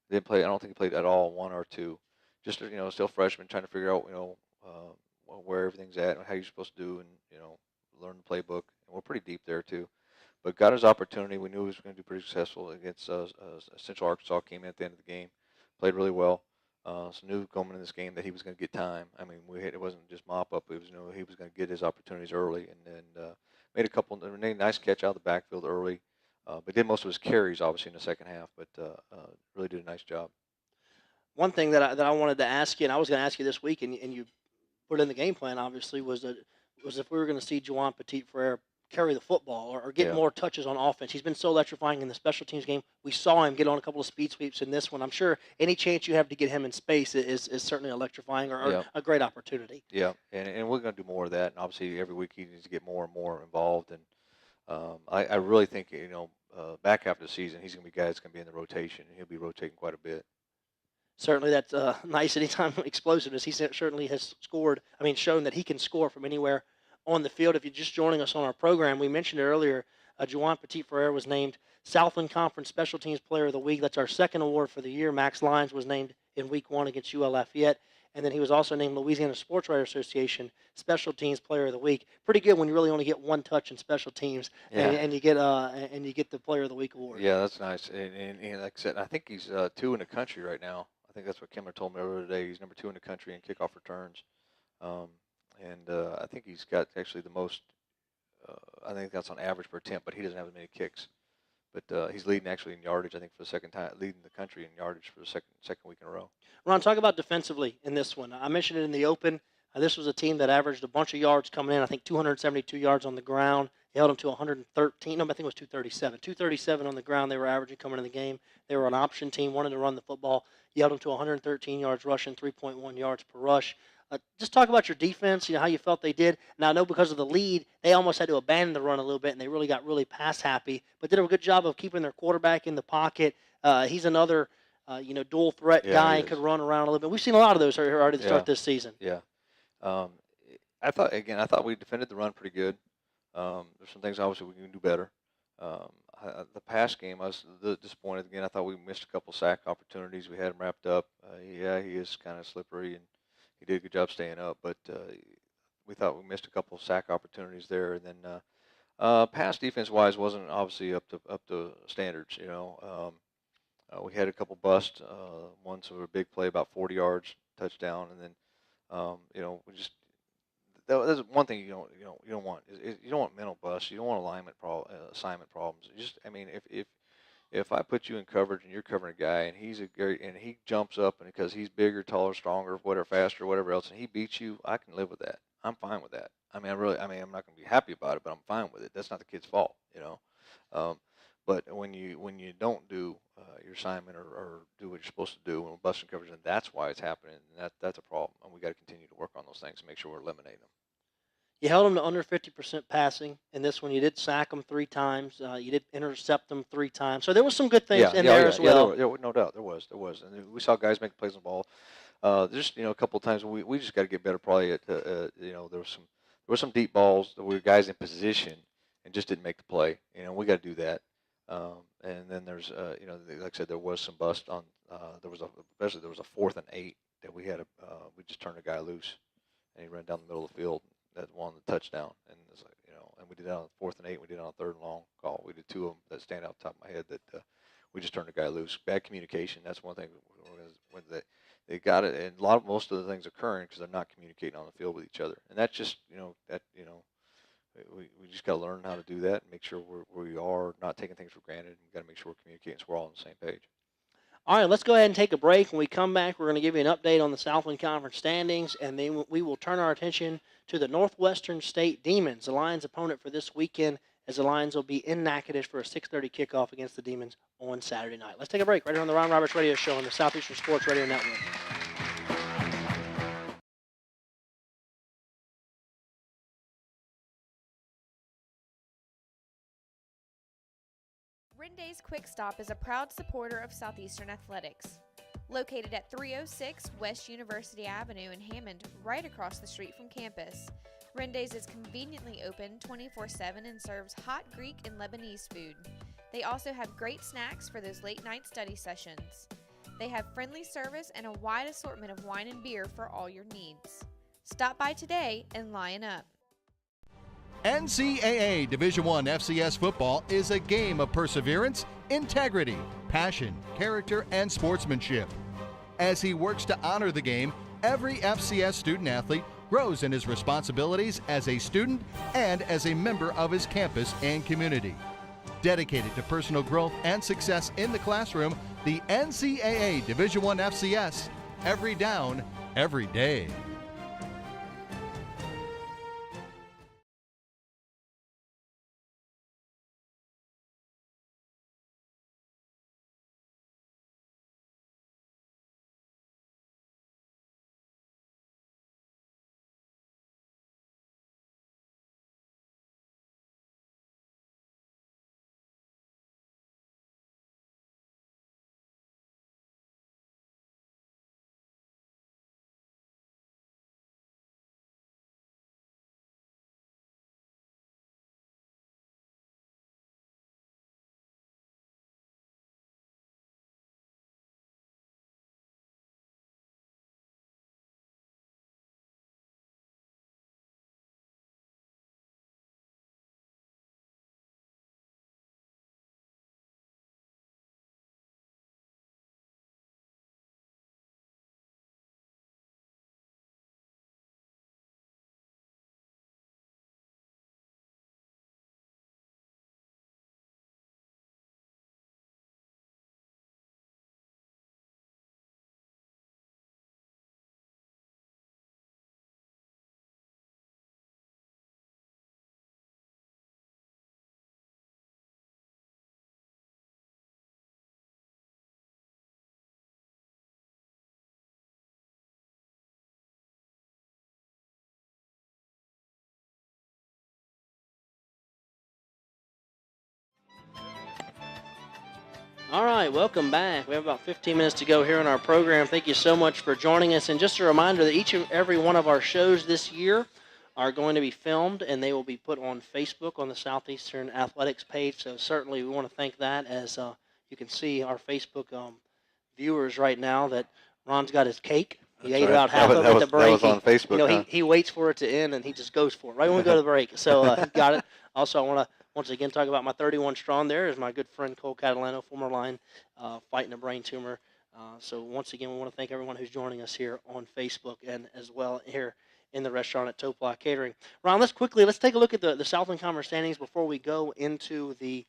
Didn't play. I don't think he played at all 1 or 2. Just still freshman, trying to figure out where everything's at and how you're supposed to do, and learn the playbook. And we're pretty deep there too. But got his opportunity. We knew he was going to be pretty successful against Central Arkansas. Came in at the end of the game, played really well. So knew going into this game that he was going to get time. I mean, it wasn't just mop up. It was he was going to get his opportunities early, and made a couple nice catch out of the backfield early. But did most of his carries, obviously, in the second half, but really did a nice job.
One thing that I wanted to ask you, and I was going to ask you this week, and you put in the game plan, obviously, was if we were going to see Juwan Petit-Frere carry the football or get more touches on offense. He's been so electrifying in the special teams game. We saw him get on a couple of speed sweeps in this one. I'm sure any chance you have to get him in space is certainly electrifying or a great opportunity.
Yeah, and we're going to do more of that. And obviously, every week he needs to get more and more involved. And I really think, back after the season, he's going to be a guy that's going to be in the rotation, and he'll be rotating quite a bit.
Certainly, that's nice. Anytime explosiveness, he certainly has shown that he can score from anywhere on the field. If you're just joining us on our program, we mentioned earlier, Juwan Petit-Frere was named Southland Conference Special Teams Player of the Week. That's our second award for the year. Max Lyons was named in Week 1 against UL Lafayette. And then he was also named Louisiana Sports Writers Association Special Teams Player of the Week. Pretty good when you really only get 1 touch in special teams, and you get the Player of the Week award.
Yeah, that's nice. And like I said, I think he's 2 in the country right now. I think that's what Kimmer told me earlier today. He's number 2 in the country in kickoff returns, and I think he's got actually the most. I think that's on average per attempt, but he doesn't have as many kicks. But he's leading actually in yardage, I think, for the second time, leading the country in yardage for the second week in a row.
Ron, talk about defensively in this one. I mentioned it in the open. This was a team that averaged a bunch of yards coming in. I think 272 yards on the ground. They held them to 113. No, I think it was 237. 237 on the ground they were averaging coming in the game. They were an option team, wanted to run the football. You held them to 113 yards rushing, 3.1 yards per rush. Just talk about your defense, how you felt they did. Now, I know because of the lead, they almost had to abandon the run a little bit, and they really got pass happy, but did a good job of keeping their quarterback in the pocket. He's another, dual threat guy and could run around a little bit. We've seen a lot of those already to start this season.
Yeah. Um, I thought we defended the run pretty good. There's some things obviously we can do better. The pass game, I was disappointed again. I thought we missed a couple sack opportunities. We had him wrapped up. Yeah, he is kind of slippery, and he did a good job staying up. But we thought we missed a couple sack opportunities there. And then pass defense wise wasn't obviously up to standards. We had a couple busts. One sort of a big play, about 40 yards, touchdown, and then we just. That's one thing you don't want. You don't want mental busts. You don't want assignment problems. If I put you in coverage and you're covering a guy and he jumps up and because he's bigger, taller, stronger, whatever, faster, whatever else, and he beats you, I can live with that. I'm fine with that. I'm not going to be happy about it, but I'm fine with it. That's not the kid's fault, But when you don't do your assignment or do what you're supposed to do when we're busting coverage, and that's why it's happening, and that's a problem. And we got to continue to work on those things and make sure we're eliminating them.
You held them to under 50% passing. In this one, you did sack them 3 times. You did intercept them 3 times. So there was some good things in there as well.
Yeah, no doubt. There was. And we saw guys make plays on the ball. Just, a couple of times we just got to get better probably at, there was some deep balls that were guys in position and just didn't make the play. We got to do that. And then there's, like I said, there was some bust on, there was a 4th and 8 that we had, we just turned a guy loose and he ran down the middle of the field. That won the touchdown, and it's like, and we did that on 4th and 8. We did it on 3rd and long call. We did 2 of them that stand out the top of my head that we just turned a guy loose. Bad communication. That's one thing when they got it, and most of the things occurring because they're not communicating on the field with each other, and that's just we just got to learn how to do that and make sure we are not taking things for granted. We got to make sure we're communicating so we're all on the same page.
All right, let's go ahead and take a break. When we come back, we're going to give you an update on the Southland Conference standings, and then we will turn our attention to the Northwestern State Demons, the Lions' opponent for this weekend, as the Lions will be in Natchitoches for a 6:30 kickoff against the Demons on Saturday night. Let's take a break right here on the Ron Roberts Radio Show on the Southeastern Sports Radio Network.
Renday's Quick Stop is a proud supporter of Southeastern Athletics. Located at 306 West University Avenue in Hammond, right across the street from campus. Renday's is conveniently open 24/7 and serves hot Greek and Lebanese food. They also have great snacks for those late night study sessions. They have friendly service and a wide assortment of wine and beer for all your needs. Stop by today and line up.
NCAA Division I FCS football is a game of perseverance, integrity, passion, character, and sportsmanship. As he works to honor the game, every FCS student-athlete grows in his responsibilities as a student and as a member of his campus and community. Dedicated to personal growth and success in the classroom, the NCAA Division I FCS, every down, every day.
All right, welcome back. We have about 15 minutes to go here in our program. Thank you so much for joining us. And just a reminder that each and every one of our shows this year are going to be filmed, and they will be put on Facebook on the Southeastern Athletics page. So certainly we want to thank that. As you can see our Facebook viewers right now, that Ron's got his cake. He ate about half of it at the break.
That was on Facebook,
he waits for it to end, and he just goes for it right when we go to the break. So he got it. Also, I want to once again talk about my 31 strong. There is my good friend Cole Catalano, former line, fighting a brain tumor. So once again, we want to thank everyone who's joining us here on Facebook and as well here in the restaurant at Topla Catering. Ron, let's take a look at the Southland Conference standings before we go into the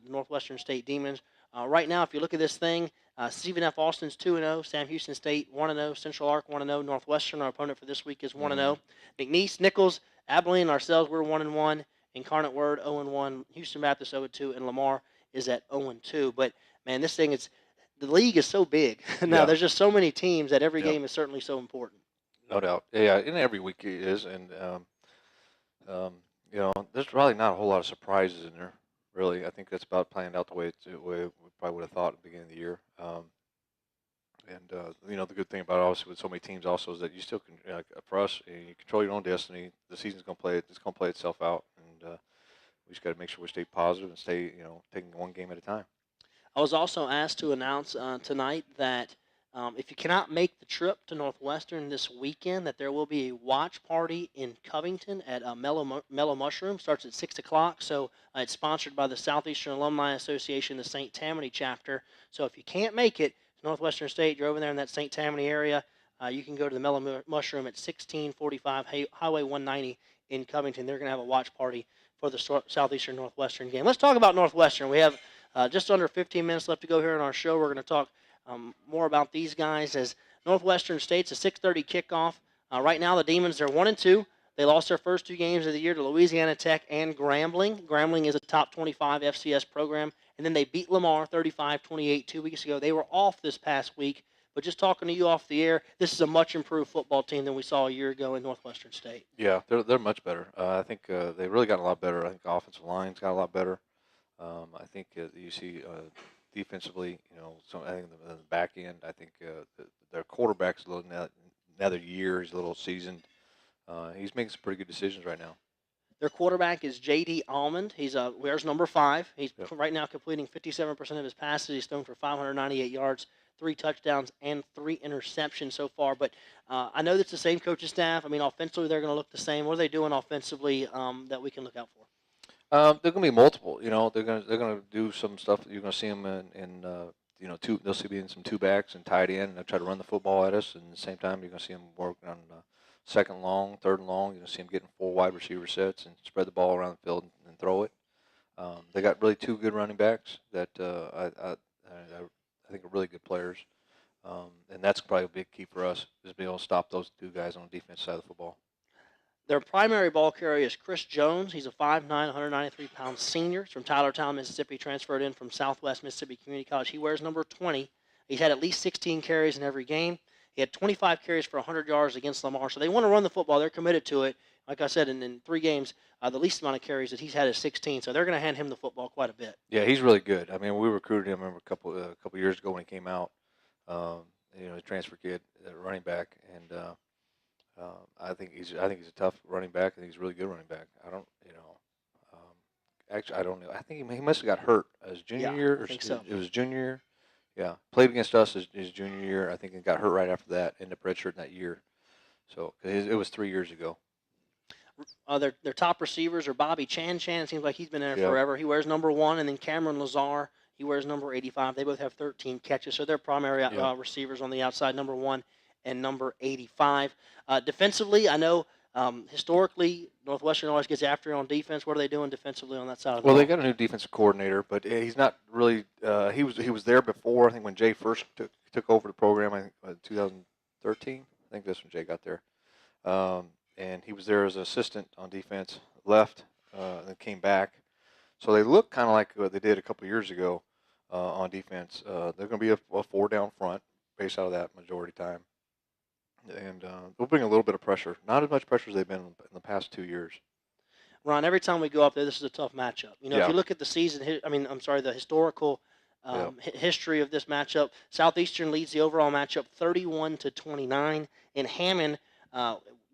Northwestern State Demons. Right now, if you look at this thing, Stephen F. Austin's 2-0, Sam Houston State 1-0, Central Arc 1-0, Northwestern, our opponent for this week, is 1-0. McNeese, Nichols, Abilene, and ourselves, we're 1-1. Incarnate Word 0-1. Houston Baptist 0-2, and Lamar is at 0-2. But man, this thing the league is so big now. There's just so many teams that every game is certainly so important.
No doubt. Yeah, and every week it is, and there's probably not a whole lot of surprises in there. Really, I think that's about planned out the way we probably would have thought at the beginning of the year. The good thing about it, obviously, with so many teams also is that you still can, for us, you control your own destiny. The season's going to play itself out, and we just got to make sure we stay positive and stay, taking one game at a time.
I was also asked to announce tonight that if you cannot make the trip to Northwestern this weekend, that there will be a watch party in Covington at Mellow Mushroom. Starts at 6 o'clock. So it's sponsored by the Southeastern Alumni Association, the St. Tammany chapter. So if you can't make it to Northwestern State, you're over there in that St. Tammany area, you can go to the Mellow Mushroom at 1645 Highway 190 in Covington. They're going to have a watch party for the Southeastern Northwestern game. Let's talk about Northwestern. We have just under 15 minutes left to go here in our show. We're going to talk more about these guys as Northwestern State's a 6:30 kickoff. Right now, the Demons are 1-2. They lost their first two games of the year to Louisiana Tech and Grambling. Grambling is a top 25 FCS program. And then they beat Lamar 35-28 2 weeks ago. They were off this past week. But just talking to you off the air, this is a much improved football team than we saw a year ago in Northwestern State.
Yeah, they're much better. I think they really got a lot better. I think the offensive line's got a lot better. I think you see defensively, I think the back end, I think their quarterback's a little another year. He's a little seasoned. He's making some pretty good decisions right now.
Their quarterback is J.D. Almond. He wears number 5. He's right now completing 57% of his passes. He's thrown for 598 yards, 3 touchdowns, and 3 interceptions so far. But I know that's the same coaching staff. I mean, offensively, they're going to look the same. What are they doing offensively that we can look out for?
They're going to be multiple. They're going to do some stuff. You're going to see them in they'll see being some 2 backs and tight end, and they'll try to run the football at us. And at the same time, you're going to see them working on second long, third and long. You're going to see them getting 4 wide receiver sets and spread the ball around the field and throw it. They got really 2 good running backs that I think are really good players. And that's probably a big key for us, is being able to stop those 2 guys on the defense side of the football.
Their primary ball carrier is Chris Jones. He's a 5'9", 193-pound senior. He's from Tylertown, Mississippi, transferred in from Southwest Mississippi Community College. He wears number 20. He's had at least 16 carries in every game. He had 25 carries for 100 yards against Lamar. So they want to run the football. They're committed to it. Like I said, in 3 games, the least amount of carries that he's had is 16. So they're going to hand him the football quite a bit.
Yeah, he's really good. I mean, we recruited him, I remember, a couple years ago when he came out. A transfer kid, running back, and I think he's a tough running back. I think he's a really good running back. I don't know. I think he must have got hurt his junior year.
I think so.
It was junior year. Yeah, played against us his junior year. I think he got hurt right after that. Ended up redshirting that year. So it was 3 years ago.
Their top receivers are Bobby Chan. It seems like he's been there forever. He wears number 1, and then Cameron Lazar. He wears number 85. They both have 13 catches. So they're primary receivers on the outside, number 1 and number 85. Defensively, I know historically Northwestern always gets after it on defense. What are they doing defensively on that side of the ball?
Well, they got a new defensive coordinator, but he's not really he was there before. I think when Jay first took over the program, I think 2013. I think that's when Jay got there. And he was there as an assistant on defense, left, and then came back. So they look kind of like what they did a couple years ago on defense. They're going to be a 4 down front, based out of that majority time. And they'll bring a little bit of pressure. Not as much pressure as they've been in the past 2 years.
Ron, every time we go up there, this is a tough matchup. You know, if
Yeah.
you look at the season, the historical history of this matchup, Southeastern leads the overall matchup 31-29. In Hammond,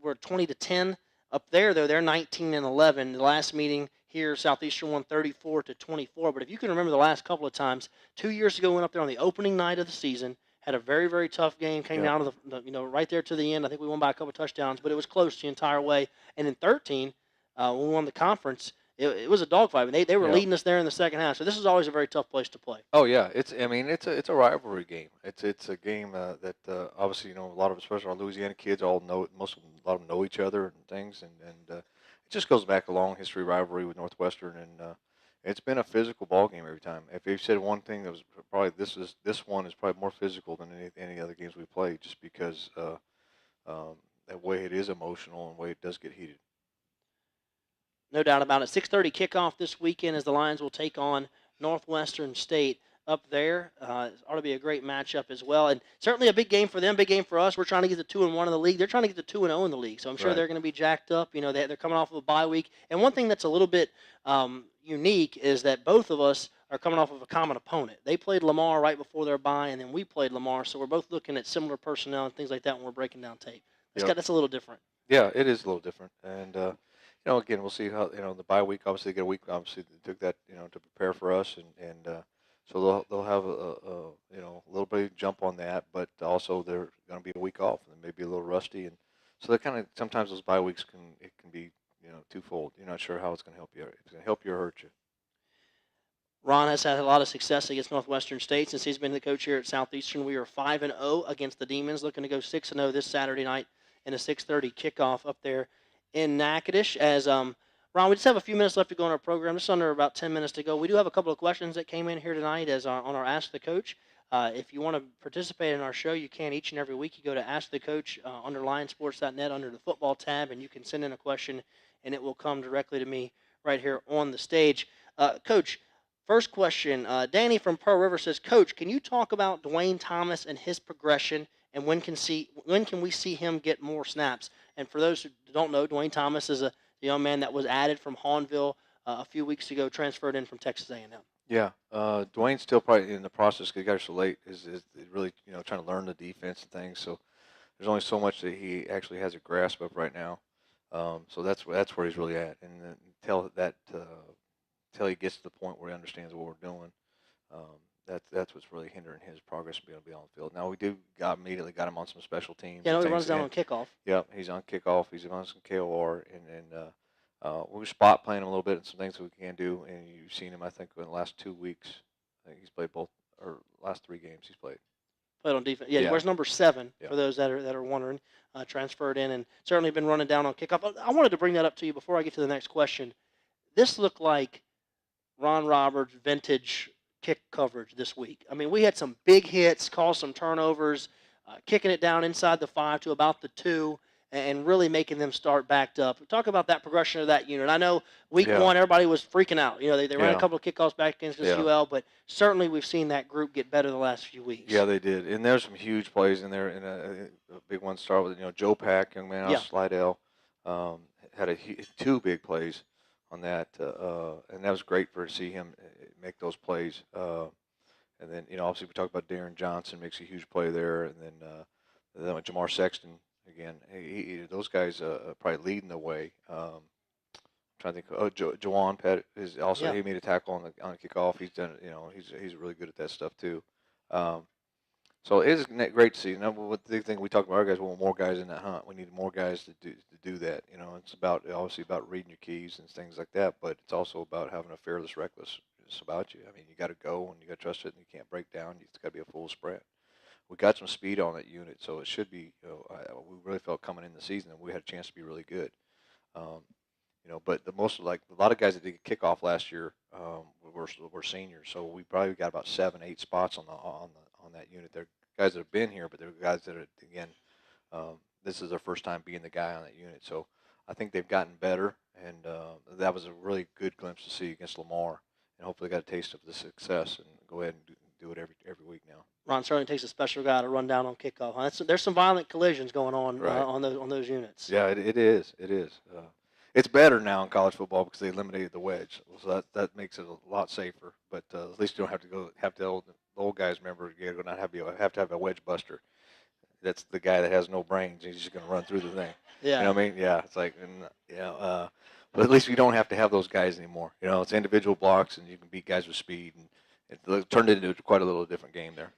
we're 20-10. Up there, though, they're 19-11. The last meeting here, Southeastern won 34-24. But if you can remember the last couple of times, 2 years ago, went up there on the opening night of the season, had a very, very tough game, came down to right there to the end. I think we won by a couple of touchdowns, but it was close the entire way. And in 13, when we won the conference, it was a dogfight. They were leading us there in the second half. So this is always a very tough place to play.
Oh yeah, it's a rivalry game. It's a game that obviously a lot of especially our Louisiana kids all know a lot of them know each other and things, and it just goes back a long history rivalry with Northwestern, and it's been a physical ball game every time. If you said one thing that was probably this one is probably more physical than any other games we played, just because that way it is emotional and the way it does get heated.
No doubt about it. 6:30 kickoff this weekend as the Lions will take on Northwestern State up there. It ought to be a great matchup as well, and certainly a big game for them, big game for us. We're trying to get the 2-1 in the league. They're trying to get the 2-0 in the league, so I'm sure they're going to be jacked up. They're coming off of a bye week, and one thing that's a little bit unique is that both of us are coming off of a common opponent. They played Lamar right before their bye, and then we played Lamar, so we're both looking at similar personnel and things like that when we're breaking down tape. That's a little different.
Yeah, it is a little different, and again, we'll see how the bye week. Obviously, they get a week. Obviously, they took that to prepare for us, and so they'll have a little bit of jump on that, but also they're going to be a week off and they may be a little rusty, and so they kind of sometimes those bye weeks can be twofold. You're not sure how it's going to help you. If it's going to help you or hurt you.
Ron has had a lot of success against Northwestern State since he's been the coach here at Southeastern. We are 5-0 against the Demons, looking to go 6-0 this Saturday night in a 6:30 kickoff up there in Natchitoches. As Ron, we just have a few minutes left to go in our program, just under about 10 minutes to go. We do have a couple of questions that came in here tonight on our Ask the Coach. If you want to participate in our show, you can each and every week. You go to Ask the Coach under LionSports.net under the football tab, and you can send in a question, and it will come directly to me right here on the stage. Coach, first question, Danny from Pearl River says, Coach, can you talk about Dwayne Thomas and his progression, and when can we see him get more snaps? And for those who don't know, Dwayne Thomas is a young man that was added from Hahnville a few weeks ago, transferred in from Texas A&M.
Yeah, Dwayne's still probably in the process because he got so late. Is really trying to learn the defense and things. So there's only so much that he actually has a grasp of right now. So that's where he's really at, and until he gets to the point where he understands what we're doing, that's what's really hindering his progress from being able to be on the field. Now we immediately got him on some special teams.
Yeah, he runs down on kickoff.
Yeah, he's on kickoff. He's on some KOR, and we're spot playing him a little bit and some things that we can do. And you've seen him, I think, in the last 2 weeks. I think he's played last 3 games he's played.
Played on defense. Yeah, he wears number 7 for those that are wondering. Transferred in and certainly been running down on kickoff. I wanted to bring that up to you before I get to the next question. This looked like Ron Roberts vintage kick coverage this week. I mean, we had some big hits, caused some turnovers, kicking it down inside the 5 to about the 2, and really making them start backed up. Talk about that progression of that unit. I know week 1, everybody was freaking out. They ran a couple of kickoffs back against UL, but certainly we've seen that group get better the last few weeks.
Yeah, they did. And there's some huge plays in there. And a big one started with, Joe Pack, young man out of Slidell, had 2 big plays on that, and that was great to see him make those plays. And then, obviously we talked about Darren Johnson makes a huge play there, and then with Jamar Sexton again. Those guys are probably leading the way. I'm trying to think. Jawan Pett is also he made a tackle on the kickoff. He's done. He's really good at that stuff too. So it is great to see. The big thing we talk about, our guys, we want more guys in that hunt. We need more guys to do that. It's obviously about reading your keys and things like that, but it's also about having a fearless reckless. It's about you. I mean, you got to go and you got to trust it, and you can't break down. It's got to be a full sprint. We got some speed on that unit, so it should be. We really felt coming in the season that we had a chance to be really good. But a lot of guys that did kickoff last year were seniors, so we probably got about 7, 8 spots on that unit. They're guys that have been here, but they're guys that are this is their first time being the guy on that unit. So I think they've gotten better, and that was a really good glimpse to see against Lamar, and hopefully got a taste of the success and go ahead and do it every week now.
Ron certainly takes a special guy to run down on kickoff. There's some violent collisions going on on those units.
Yeah, it is. It's better now in college football because they eliminated the wedge, so that makes it a lot safer. But at least you don't have the old guys remember you have to have a wedge buster. That's the guy that has no brains. He's just going to run through the thing.
Yeah.
You know what I mean? Yeah. It's like, but at least we don't have to have those guys anymore. You know, it's individual blocks, and you can beat guys with speed, and it turned into quite a little different game there.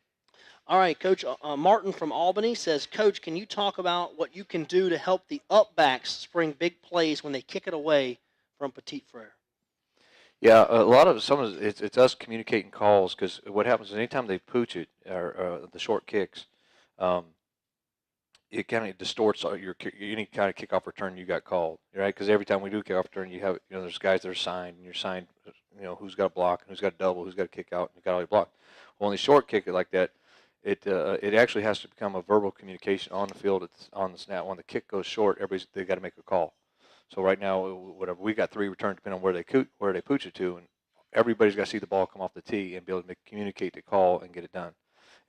All right, Coach. Martin from Albany says, Coach, can you talk about what you can do to help the upbacks spring big plays when they kick it away from Petit Frere?
Yeah, it's us communicating calls, because what happens is anytime they pooch it or the short kicks, it kind of distorts any kind of kickoff return you got called, right? Because every time we do kickoff return, you have there's guys that are signed, and you're signed, who's got a block and who's got a double, who's got a kick out, and you got all your block. Well, when they short kick it like that, it actually has to become a verbal communication on the field on the snap. When the kick goes short, they got to make a call. So right now, whatever we got 3 returns depending on where they pooch it to, and everybody's got to see the ball come off the tee and be able to communicate the call and get it done.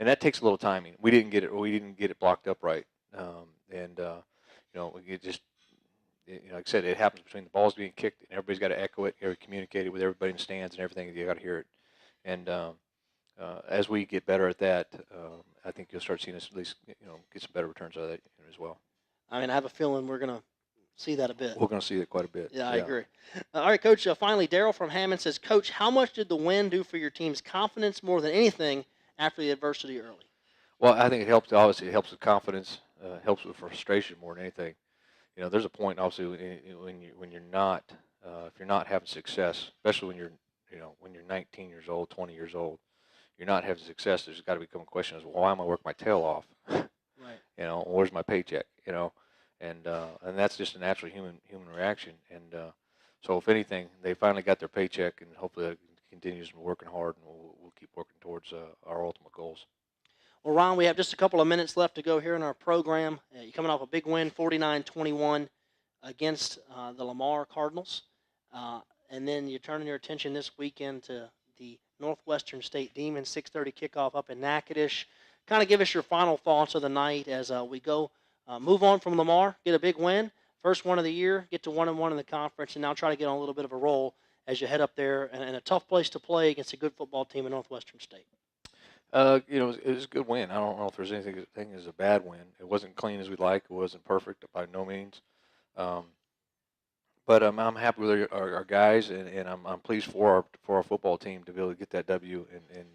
And that takes a little timing. We didn't get it blocked up right, it just like I said, it happens between the balls being kicked and everybody's got to echo it, communicate it with everybody in the stands and everything. You got to hear it, and as we get better at that, I think you'll start seeing us at least get some better returns out of that as well.
I mean, I have a feeling we're going to see that a bit.
We're going to see that quite a bit.
Yeah, I agree. All right, Coach, finally, Daryl from Hammond says, Coach, how much did the win do for your team's confidence more than anything after the adversity early?
Well, I think it helps. Obviously, it helps with confidence. Helps with frustration more than anything. There's a point, obviously, when you're not, if you're not having success, especially when you're 19 years old, 20 years old, you're not having success. There's got to become a question of, well, why am I working my tail off?
Right.
Where's my paycheck? And that's just a natural human reaction. And so, if anything, they finally got their paycheck, and hopefully that continues working hard, and we'll keep working towards our ultimate goals.
Well, Ron, we have just a couple of minutes left to go here in our program. You're coming off a big win, 49-21 against the Lamar Cardinals. And then you're turning your attention this weekend to the Northwestern State Demons 6:30 kickoff up in Natchitoches. Kind of give us your final thoughts of the night as we go move on from Lamar, get a big win, first one of the year, get to 1-1 in the conference, and now try to get on a little bit of a roll as you head up there and a tough place to play against a good football team in Northwestern State.
It was a good win. I don't know if there's anything as a bad win. It wasn't clean as we'd like. It wasn't perfect by no means. But I'm happy with our guys, and I'm pleased for our football team to be able to get that W and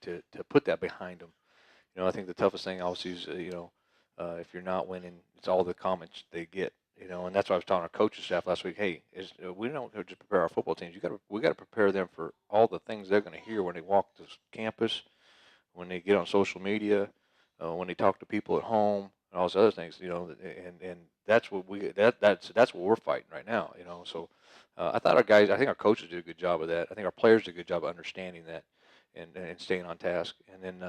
to put that behind them. I think the toughest thing obviously is if you're not winning, it's all the comments they get. And that's why I was telling our coaching staff last week. Hey, we don't just prepare our football teams. We got to prepare them for all the things they're going to hear when they walk this campus, when they get on social media, when they talk to people at home, and all those other things. And that's what that's what we're fighting right now. So I think our coaches did a good job of that. I think our players did a good job of understanding that and staying on task. And then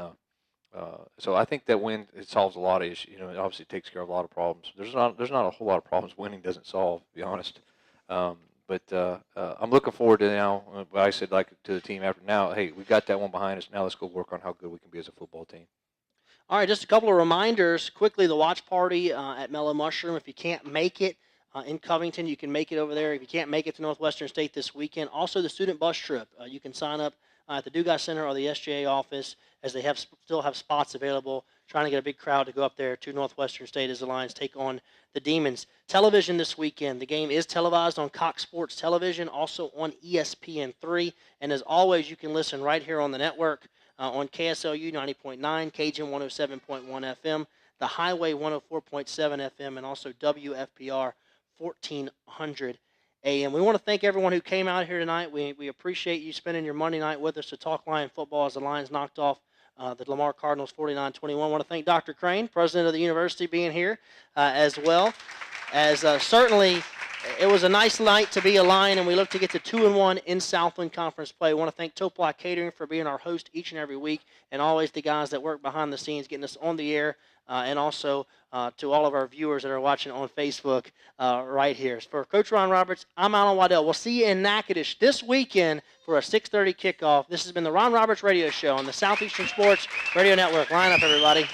so I think that win, it solves a lot of issues. It obviously takes care of a lot of problems. There's not a whole lot of problems winning doesn't solve, to be honest. But I'm looking forward to now. What I said to the team after now. Hey, we got that one behind us. Now let's go work on how good we can be as a football team.
All right, just a couple of reminders quickly. The watch party at Mellow Mushroom. If you can't make it in Covington, you can make it over there. If you can't make it to Northwestern State this weekend, also the student bus trip. You can sign up at the Dugas Center or the SJA office, as they still have spots available, trying to get a big crowd to go up there to Northwestern State as the Lions take on the Demons. Television this weekend. The game is televised on Cox Sports Television, also on ESPN3. And as always, you can listen right here on the network on KSLU 90.9, Cajun 107.1 FM, the Highway 104.7 FM, and also WFPR 1400 AM. We want to thank everyone who came out here tonight. We appreciate you spending your Monday night with us to talk Lion football as the Lions knocked off the Lamar Cardinals 49-21. I want to thank Dr. Crane, president of the university, being here as well. As certainly it was a nice night to be a Lion, and we look to get to 2-1 in Southland Conference play. I want to thank Topla Catering for being our host each and every week, and always the guys that work behind the scenes getting us on the air, and also to all of our viewers that are watching on Facebook right here. For Coach Ron Roberts, I'm Alan Waddell. We'll see you in Natchitoches this weekend for a 6:30 kickoff. This has been the Ron Roberts Radio Show on the Southeastern Sports Radio Network. Line up, everybody.